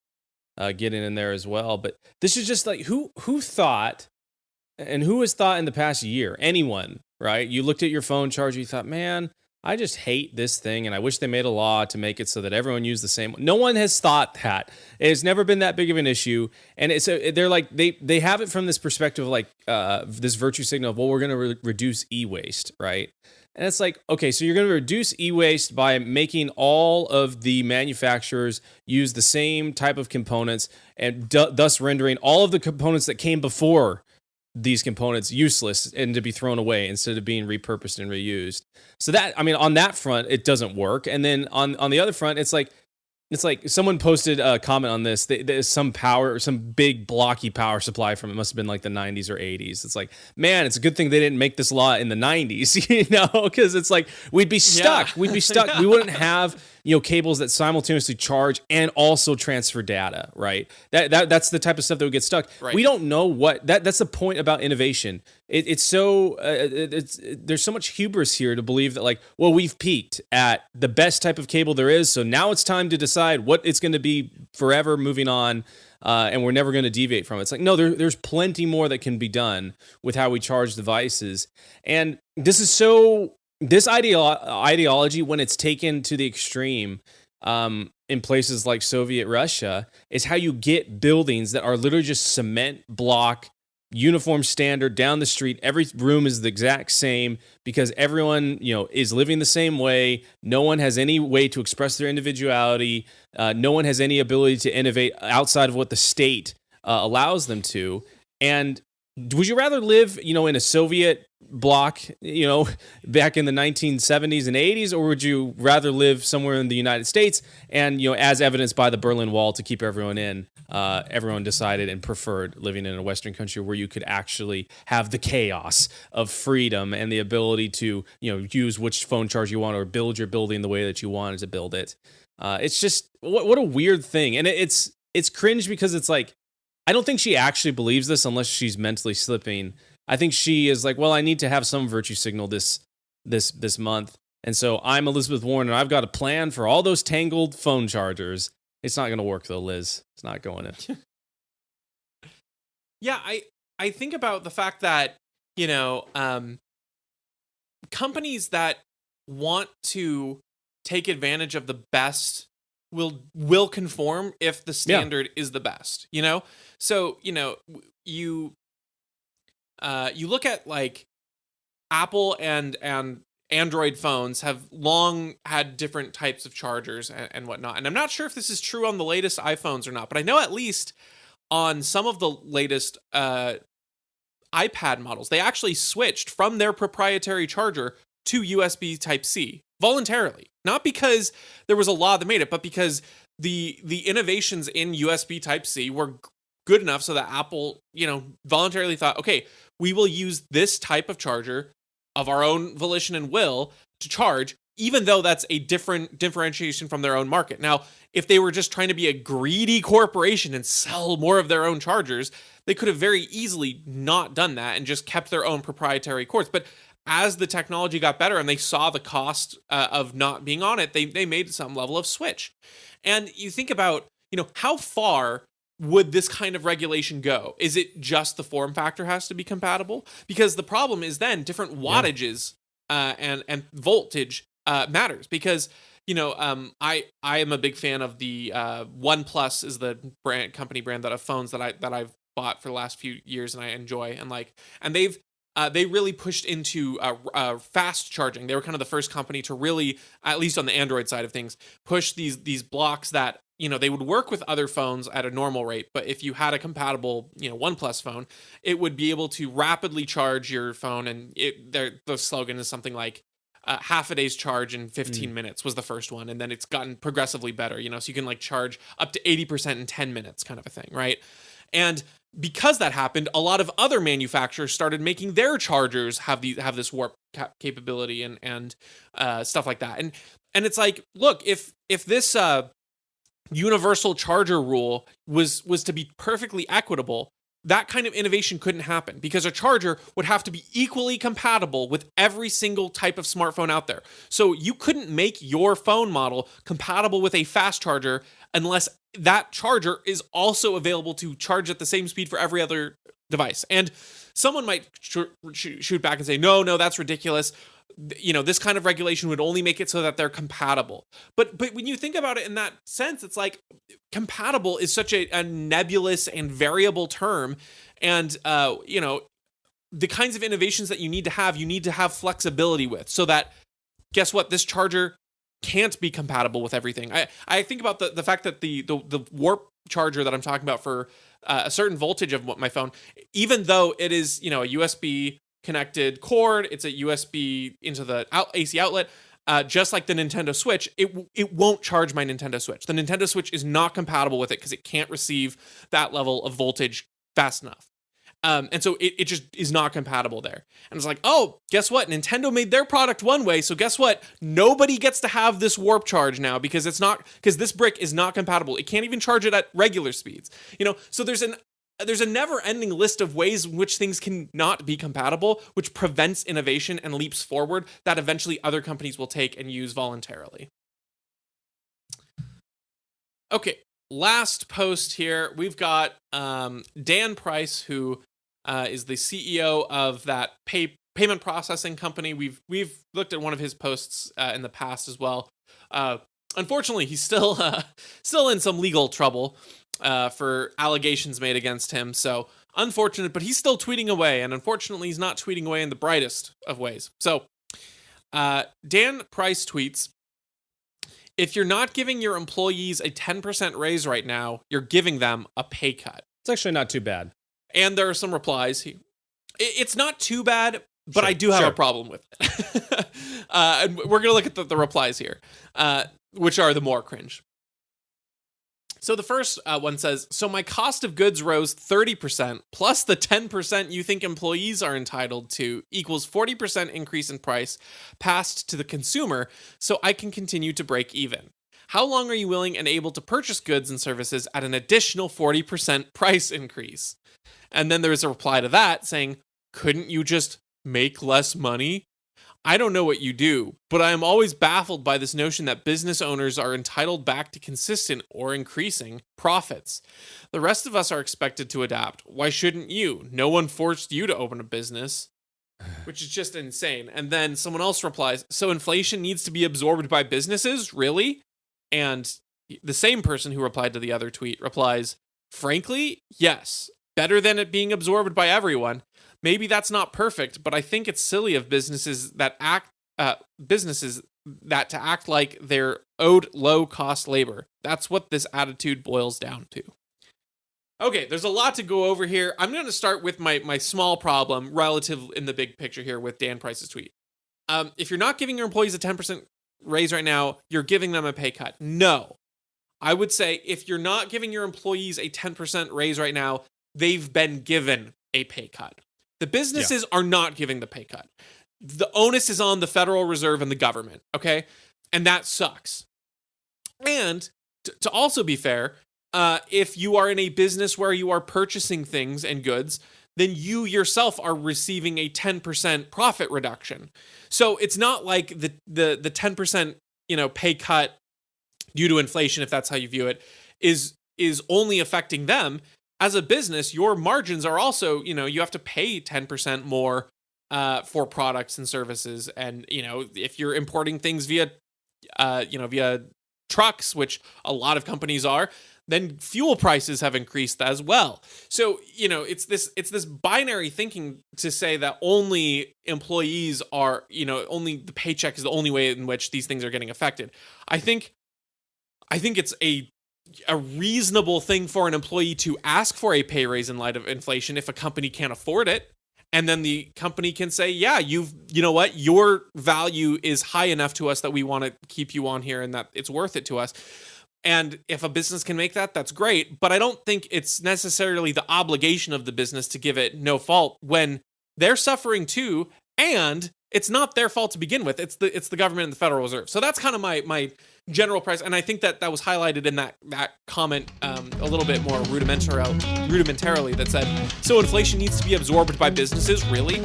getting in there as well. But this is just like, who thought. And who has thought in the past year? Anyone, right? You looked at your phone charger, you thought, man, I just hate this thing, and I wish they made a law to make it so that everyone used the same one. No one has thought that. It has never been that big of an issue. And they're like, they have it from this perspective of like this virtue signal of, well, we're going to reduce e-waste, right? And it's like, okay, so you're going to reduce e-waste by making all of the manufacturers use the same type of components and thus rendering all of the components that came before these components useless and to be thrown away instead of being repurposed and reused. So that, I mean, on that front, it doesn't work. And then on the other front, it's like someone posted a comment on this. There's some power or some big blocky power supply from, it must have been like the 90s or 80s. It's like, man, it's a good thing they didn't make this law in the 90s, because it's like we'd be stuck. Yeah. We'd be stuck. We wouldn't have cables that simultaneously charge and also transfer data, right? That's the type of stuff that would get stuck. Right. We don't know what that's the point about innovation. It's so there's so much hubris here to believe that like, well, we've peaked at the best type of cable there is, so now it's time to decide what it's going to be forever moving on, and we're never going to deviate from it. It's like, no, there's plenty more that can be done with how we charge devices, and this ideology, when it's taken to the extreme in places like Soviet Russia, is how you get buildings that are literally just cement block, uniform standard down the street. Every room is the exact same because everyone, is living the same way. No one has any way to express their individuality. No one has any ability to innovate outside of what the state allows them to. And would you rather live, in a Soviet bloc, back in the 1970s and 80s, or would you rather live somewhere in the United States? And, as evidenced by the Berlin Wall to keep everyone in, everyone decided and preferred living in a Western country where you could actually have the chaos of freedom and the ability to, use which phone charger you want or build your building the way that you wanted to build it. It's just, what a weird thing. And it's cringe because it's like, I don't think she actually believes this unless she's mentally slipping. I think she is like, well, I need to have some virtue signal this month. And so I'm Elizabeth Warren, and I've got a plan for all those tangled phone chargers. It's not going to work, though, Liz. It's not going to. Yeah, I think about the fact that, companies that want to take advantage of the best will conform if the standard is the best, So, you look at like Apple and Android phones have long had different types of chargers and whatnot. And I'm not sure if this is true on the latest iPhones or not, but I know at least on some of the latest iPad models, they actually switched from their proprietary charger to USB Type-C voluntarily. Not because there was a law that made it, but because the innovations in USB Type-C were good enough so that Apple, voluntarily thought, okay, we will use this type of charger of our own volition and will to charge, even though that's a different differentiation from their own market. Now, if they were just trying to be a greedy corporation and sell more of their own chargers, they could have very easily not done that and just kept their own proprietary cords. But as the technology got better and they saw the cost of not being on it, they made some level of switch. And you think about, how far would this kind of regulation go? Is it just the form factor has to be compatible? Because the problem is then different wattages and voltage matters. Because I am a big fan of the OnePlus is the company brand of phones that I've bought for the last few years and I enjoy and they really pushed into fast charging. They were kind of the first company to really, at least on the Android side of things, push these blocks that they would work with other phones at a normal rate, but if you had a compatible OnePlus phone, it would be able to rapidly charge your phone. And the slogan is something like half a day's charge in 15 minutes was the first one, and then it's gotten progressively better. So you can like charge up to 80% in 10 minutes, kind of a thing, right? And because that happened, a lot of other manufacturers started making their chargers have this warp capability and stuff like that. And it's like, look, if this universal charger rule was to be perfectly equitable, that kind of innovation couldn't happen because a charger would have to be equally compatible with every single type of smartphone out there. So you couldn't make your phone model compatible with a fast charger unless that charger is also available to charge at the same speed for every other device. And someone might shoot back and say, no, that's ridiculous. This kind of regulation would only make it so that they're compatible. But when you think about it in that sense, it's like compatible is such a nebulous and variable term. And, the kinds of innovations that you need to have flexibility with so that, guess what, this charger can't be compatible with everything. I think about the fact that the warp charger that I'm talking about for a certain voltage of my phone, even though it is, a USB connected cord, it's a USB into the AC outlet, just like the Nintendo Switch, it won't charge my Nintendo Switch. The Nintendo Switch is not compatible with it because it can't receive that level of voltage fast enough. And so it just is not compatible there. And it's like, oh, guess what? Nintendo made their product one way, so guess what? Nobody gets to have this warp charge now because this brick is not compatible. It can't even charge it at regular speeds. So there's a never-ending list of ways in which things can not be compatible, which prevents innovation and leaps forward that eventually other companies will take and use voluntarily. Okay, last post here. We've got Dan Price, who is the CEO of that payment processing company. We've looked at one of his posts in the past as well. Unfortunately, he's still in some legal trouble for allegations made against him. So unfortunate, but he's still tweeting away. And unfortunately, he's not tweeting away in the brightest of ways. So Dan Price tweets, if you're not giving your employees a 10% raise right now, you're giving them a pay cut. It's actually not too bad. And there are some replies. It's not too bad, but I do have sure. a problem with it. And we're going to look at the replies here, which are the more cringe. So the first one says, so my cost of goods rose 30% plus the 10% you think employees are entitled to equals 40% increase in price passed to the consumer so I can continue to break even. How long are you willing and able to purchase goods and services at an additional 40% price increase? And then there's a reply to that saying, couldn't you just make less money? I don't know what you do, but I am always baffled by this notion that business owners are entitled back to consistent or increasing profits. The rest of us are expected to adapt. Why shouldn't you? No one forced you to open a business, which is just insane. And then someone else replies, so inflation needs to be absorbed by businesses? Really? And the same person who replied to the other tweet replies, frankly, yes. Better than it being absorbed by everyone. Maybe that's not perfect, but I think it's silly of businesses that act to act like they're owed low-cost labor. That's what this attitude boils down to. Okay, there's a lot to go over here. I'm going to start with my small problem relative in the big picture here with Dan Price's tweet. If you're not giving your employees a 10% raise right now, you're giving them a pay cut. No. I would say if you're not giving your employees a 10% raise right now, they've been given a pay cut. The businesses are not giving the pay cut. The onus is on the Federal Reserve and the government, okay? And that sucks. And to also be fair, if you are in a business where you are purchasing things and goods, then you yourself are receiving a 10% profit reduction. So it's not like the 10% pay cut due to inflation, if that's how you view it, is only affecting them. As a business, your margins are also, you have to pay 10% more for products and services. And, if you're importing things via trucks, which a lot of companies are, then fuel prices have increased as well. So, it's this binary thinking to say that only employees are, only the paycheck is the only way in which these things are getting affected. I think it's a reasonable thing for an employee to ask for a pay raise in light of inflation if a company can't afford it. And then the company can say, yeah, you know what, your value is high enough to us that we want to keep you on here and that it's worth it to us. And if a business can make that, that's great. But I don't think it's necessarily the obligation of the business to give it no fault when they're suffering too. And it's not their fault to begin with. It's the government and the Federal Reserve. So that's kind of my general price. And I think that was highlighted in that comment a little bit more rudimentarily that said, so inflation needs to be absorbed by businesses, really?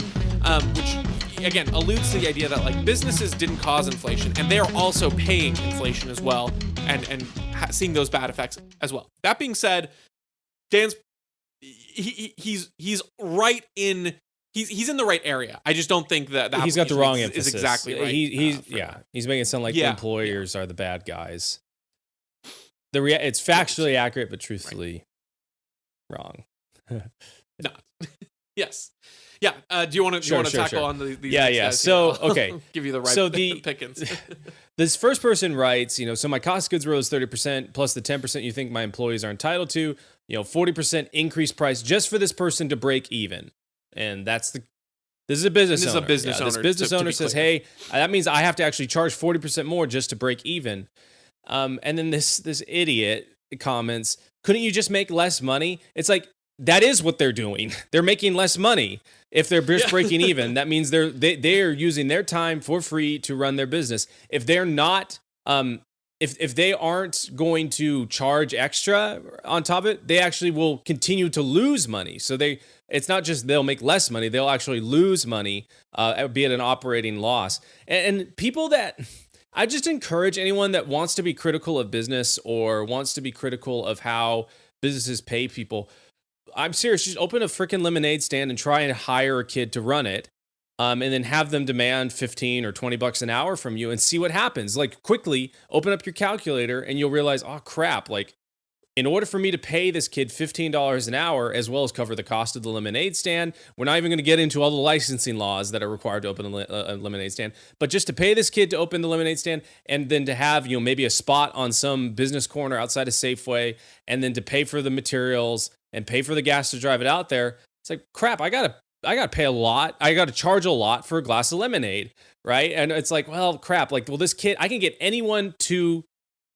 Which, again, alludes to the idea that like businesses didn't cause inflation and they are also paying inflation as well and seeing those bad effects as well. That being said, Dan's he's right in... He's in the right area. I just don't think that he's got the wrong emphasis. Is exactly right. He's making it sound like the employers are the bad guys. It's factually accurate, but truthfully wrong. Not. Yes. Yeah. Do you want to tackle on these? Yeah. So okay, give you the right pickings. This first person writes, so my cost of goods rose 30% plus the 10% you think my employees are entitled to. 40% increased price just for this person to break even. And this is a business owner. This business owner says, hey, that means I have to actually charge 40% more just to break even. And then this idiot comments, couldn't you just make less money? It's like, that is what they're doing. They're making less money. If they're just breaking even, that means they are using their time for free to run their business. If they're not, if they aren't going to charge extra on top of it, they actually will continue to lose money. So it's not just they'll make less money, they'll actually lose money, be it an operating loss. And people that, I just encourage anyone that wants to be critical of business or wants to be critical of how businesses pay people, I'm serious, just open a freaking lemonade stand and try and hire a kid to run it. And then have them demand $15 or $20 an hour from you and see what happens. Like quickly open up your calculator and you'll realize, oh crap, like in order for me to pay this kid $15 an hour, as well as cover the cost of the lemonade stand, we're not even going to get into all the licensing laws that are required to open a lemonade stand, but just to pay this kid to open the lemonade stand and then to have, maybe a spot on some business corner outside of Safeway and then to pay for the materials and pay for the gas to drive it out there. It's like, crap, I got to pay a lot. I got to charge a lot for a glass of lemonade, right? And it's like, well, crap. Like, well, this kid, I can get anyone to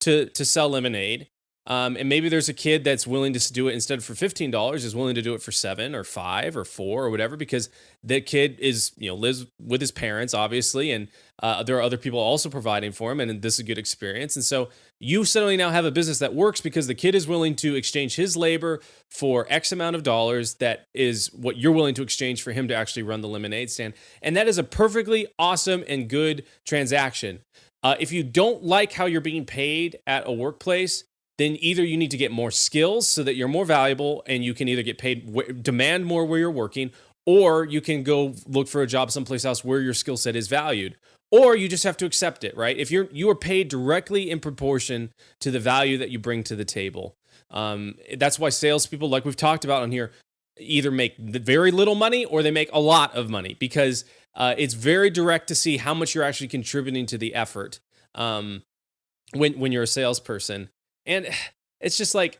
sell lemonade. And maybe there's a kid that's willing to do it instead for $15 is willing to do it for $7 or $5 or $4 or whatever, because the kid is, lives with his parents, obviously. And there are other people also providing for him. And this is a good experience. And so you suddenly now have a business that works because the kid is willing to exchange his labor for X amount of dollars. That is what you're willing to exchange for him to actually run the lemonade stand. And that is a perfectly awesome and good transaction. If you don't like how you're being paid at a workplace, then either you need to get more skills so that you're more valuable and you can either get paid, demand more where you're working, or you can go look for a job someplace else where your skill set is valued, or you just have to accept it, right? If you are paid directly in proportion to the value that you bring to the table. That's why salespeople, like we've talked about on here, either make very little money or they make a lot of money, because it's very direct to see how much you're actually contributing to the effort when you're a salesperson. And it's just like,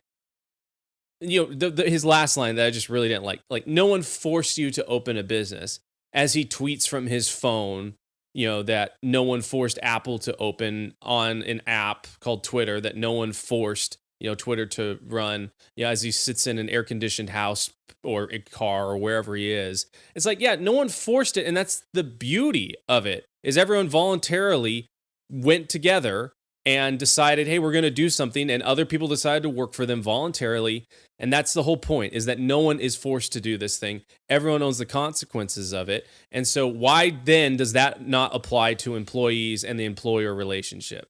his last line that I just really didn't like, no one forced you to open a business, as he tweets from his phone, that no one forced Apple to open on an app called Twitter, that no one forced, Twitter to run, as he sits in an air-conditioned house or a car or wherever he is. It's like, yeah, no one forced it. And that's the beauty of it, is everyone voluntarily went together and decided, hey, we're going to do something, and other people decided to work for them voluntarily. And that's the whole point, is that no one is forced to do this thing. Everyone owns the consequences of it. And so why then does that not apply to employees and the employer relationship?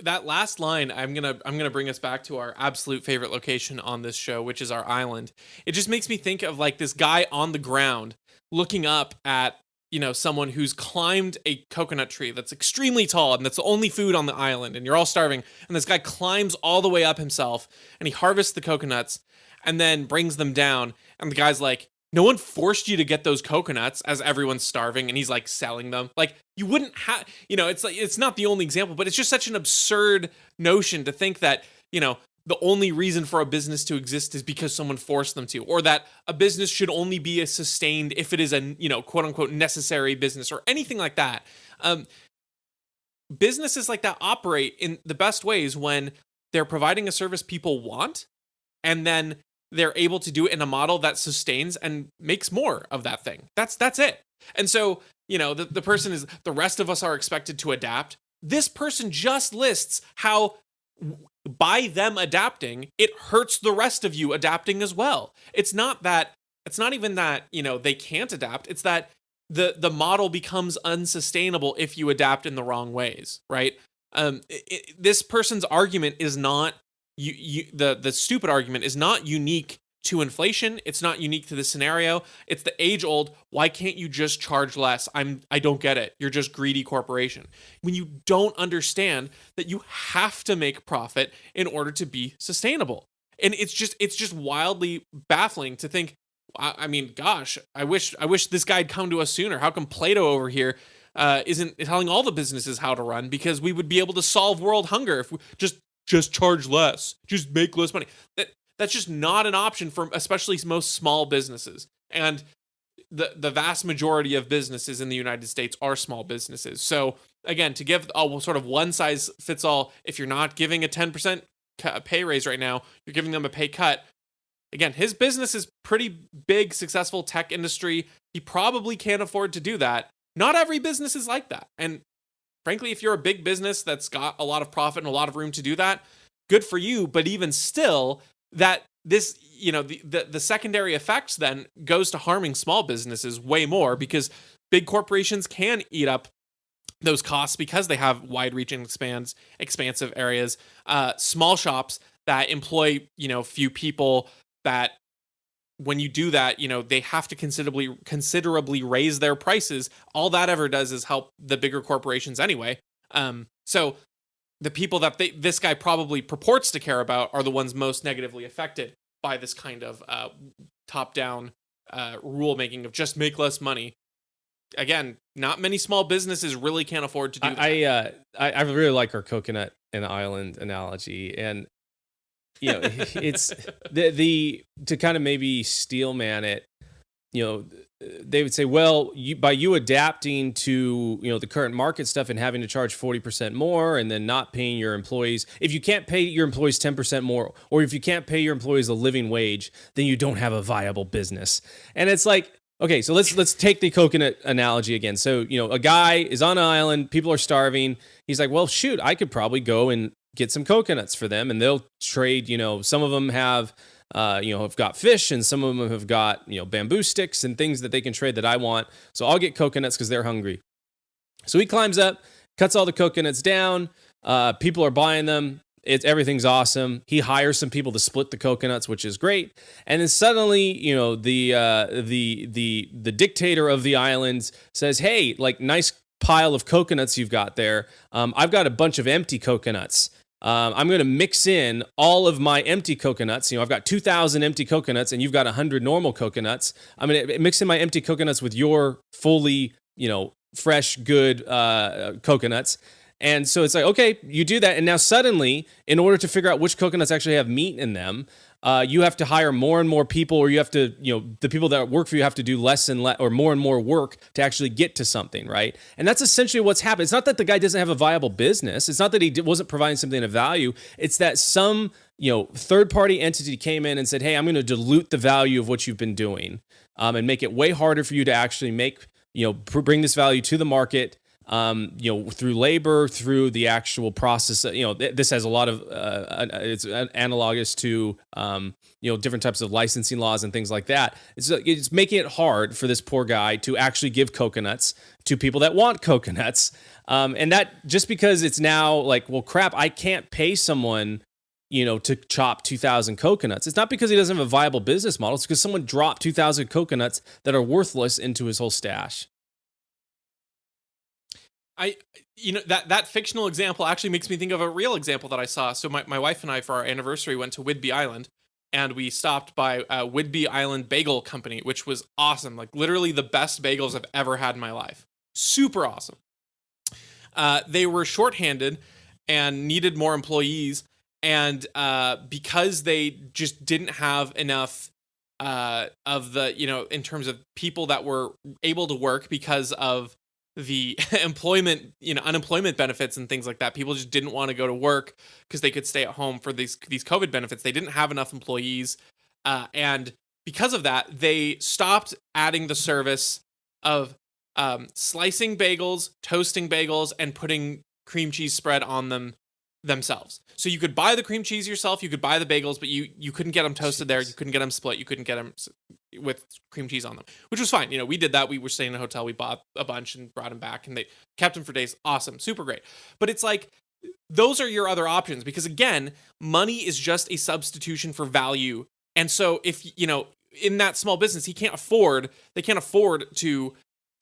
That last line, I'm gonna bring us back to our absolute favorite location on this show, which is our island. It just makes me think of like this guy on the ground looking up at someone who's climbed a coconut tree that's extremely tall and that's the only food on the island, and you're all starving. And this guy climbs all the way up himself and he harvests the coconuts and then brings them down. And the guy's like, no one forced you to get those coconuts, as everyone's starving, and he's like selling them. Like, you wouldn't have, it's like, it's not the only example, but it's just such an absurd notion to think that, the only reason for a business to exist is because someone forced them to, or that a business should only be sustained if it is a, quote unquote necessary business, or anything like that. Businesses like that operate in the best ways when they're providing a service people want, and then they're able to do it in a model that sustains and makes more of that thing. That's it. And so, the person is, the rest of us are expected to adapt. This person just lists how by them adapting, it hurts the rest of you adapting as well. It's not even that, they can't adapt. It's that the model becomes unsustainable if you adapt in the wrong ways, right? This person's argument is not, the stupid argument is not unique to inflation. It's not unique to the scenario. It's the age old, why can't you just charge less? I don't get it. You're just greedy corporation. When you don't understand that you have to make profit in order to be sustainable. And it's just wildly baffling to think, I mean, gosh, I wish this guy had come to us sooner. How come Plato over here isn't telling all the businesses how to run? Because we would be able to solve world hunger if we just charge less, just make less money. That's just not an option for especially most small businesses. And the vast majority of businesses in the United States are small businesses. So again, to give sort of one size fits all, if you're not giving a 10% pay raise right now, you're giving them a pay cut. Again, his business is pretty big, successful tech industry. He probably can't afford to do that. Not every business is like that. And frankly, if you're a big business that's got a lot of profit and a lot of room to do that, good for you. But even still, that this, the secondary effects then goes to harming small businesses way more, because big corporations can eat up those costs because they have wide-reaching, expansive areas. Small shops that employ, few people, that when you do that, they have to considerably raise their prices. All that ever does is help the bigger corporations anyway. So the people that this guy probably purports to care about are the ones most negatively affected by this kind of top-down rulemaking of just make less money. Again, not many small businesses really can't afford to do that. I really like our coconut and island analogy, and it's the to kind of maybe steel man it. They would say, well, by you adapting to, the current market stuff and having to charge 40% more and then not paying your employees, if you can't pay your employees 10% more, or if you can't pay your employees a living wage, then you don't have a viable business. And it's like, okay, so let's take the coconut analogy again. So, a guy is on an island, people are starving. He's like, well, shoot, I could probably go and get some coconuts for them, and they'll trade, some of them have got fish, and some of them have got, bamboo sticks and things that they can trade that I want. So I'll get coconuts because they're hungry. So he climbs up, cuts all the coconuts down. People are buying them. Everything's awesome. He hires some people to split the coconuts, which is great. And then suddenly, the dictator of the islands says, "Hey, like, nice pile of coconuts you've got there. I've got a bunch of empty coconuts. I'm going to mix in all of my empty coconuts. I've got 2,000 empty coconuts and you've got 100 normal coconuts. I'm going to mix in my empty coconuts with your fully, fresh, good coconuts." And so it's like, okay, you do that. And now suddenly, in order to figure out which coconuts actually have meat in them, you have to hire more and more people, or you have to, the people that work for you have to do less and less, or more and more work to actually get to something, right? And that's essentially what's happened. It's not that the guy doesn't have a viable business. It's not that he wasn't providing something of value. It's that some, third-party entity came in and said, hey, I'm going to dilute the value of what you've been doing, and make it way harder for you to actually make, bring this value to the market. Through labor, through the actual process. This has a lot of, it's analogous to, different types of licensing laws and things like that. It's making it hard for this poor guy to actually give coconuts to people that want coconuts. And that just because it's now like, well, crap, I can't pay someone, to chop 2,000 coconuts. It's not because he doesn't have a viable business model. It's because someone dropped 2,000 coconuts that are worthless into his whole stash. That fictional example actually makes me think of a real example that I saw. So my wife and I, for our anniversary, went to Whidbey Island, and we stopped by Whidbey Island Bagel Company, which was awesome. Like, literally the best bagels I've ever had in my life. Super awesome. They were shorthanded and needed more employees, and because they just didn't have enough of the, in terms of people that were able to work because of the unemployment benefits and things like that. People just didn't want to go to work because they could stay at home for these COVID benefits. They didn't have enough employees. And because of that, they stopped adding the service of slicing bagels, toasting bagels, and putting cream cheese spread on them themselves. So you could buy the cream cheese yourself, you could buy the bagels, but you couldn't get them toasted there, you couldn't get them split, you couldn't get them with cream cheese on them, which was fine. We did that. We were staying in a hotel, we bought a bunch and brought them back, and they kept them for days. Awesome, super great. But it's like, those are your other options, because again, money is just a substitution for value. And so if, in that small business, they can't afford to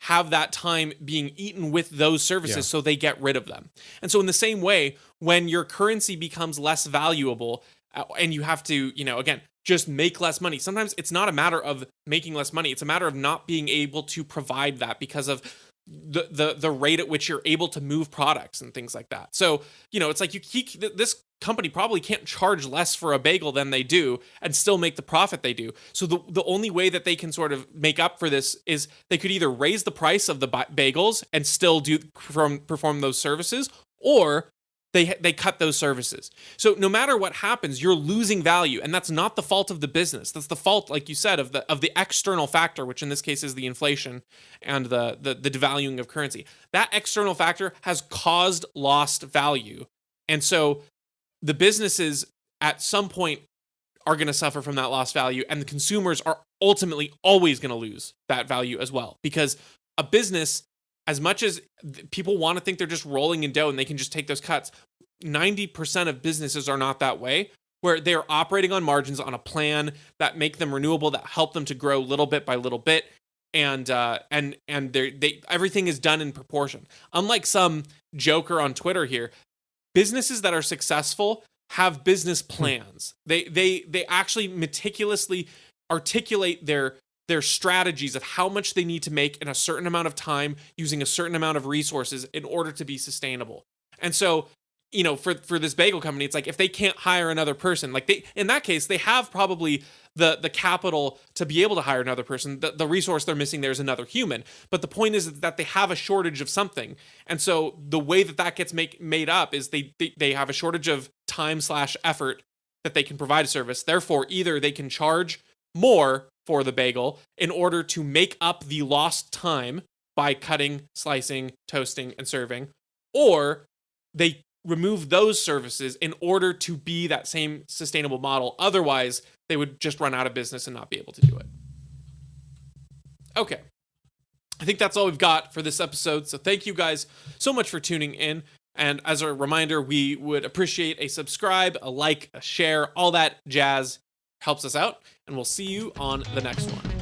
have that time being eaten with those services. Yeah. So they get rid of them. And so in the same way, when your currency becomes less valuable, and you have to, again, just make less money. Sometimes it's not a matter of making less money. It's a matter of not being able to provide that because of the rate at which you're able to move products and things like that. So, it's like this company probably can't charge less for a bagel than they do and still make the profit they do. So the only way that they can sort of make up for this is they could either raise the price of the bagels and still perform those services, or they cut those services. So no matter what happens, you're losing value, and that's not the fault of the business. That's the fault, like you said, of the external factor, which in this case is the inflation and the devaluing of currency. That external factor has caused lost value, and so the businesses at some point are going to suffer from that lost value, and the consumers are ultimately always going to lose that value as well, because a business, as much as people want to think they're just rolling in dough and they can just take those cuts, 90% of businesses are not that way, where they're operating on margins on a plan that make them renewable, that help them to grow little bit by little bit. And everything is done in proportion. Unlike some joker on Twitter here, businesses that are successful have business plans. They actually meticulously articulate their strategies of how much they need to make in a certain amount of time using a certain amount of resources in order to be sustainable. And so for this bagel company, it's like if they can't hire another person, like in that case, they have probably the capital to be able to hire another person. The resource they're missing there is another human. But the point is that they have a shortage of something. And so the way that gets made up is they have a shortage of time/effort that they can provide a service. Therefore, either they can charge more for the bagel in order to make up the lost time by cutting, slicing, toasting, and serving, or they remove those services in order to be that same sustainable model. Otherwise, they would just run out of business and not be able to do it. Okay. I think that's all we've got for this episode. So thank you guys so much for tuning in. And as a reminder, we would appreciate a subscribe, a like, a share, all that jazz helps us out. And we'll see you on the next one.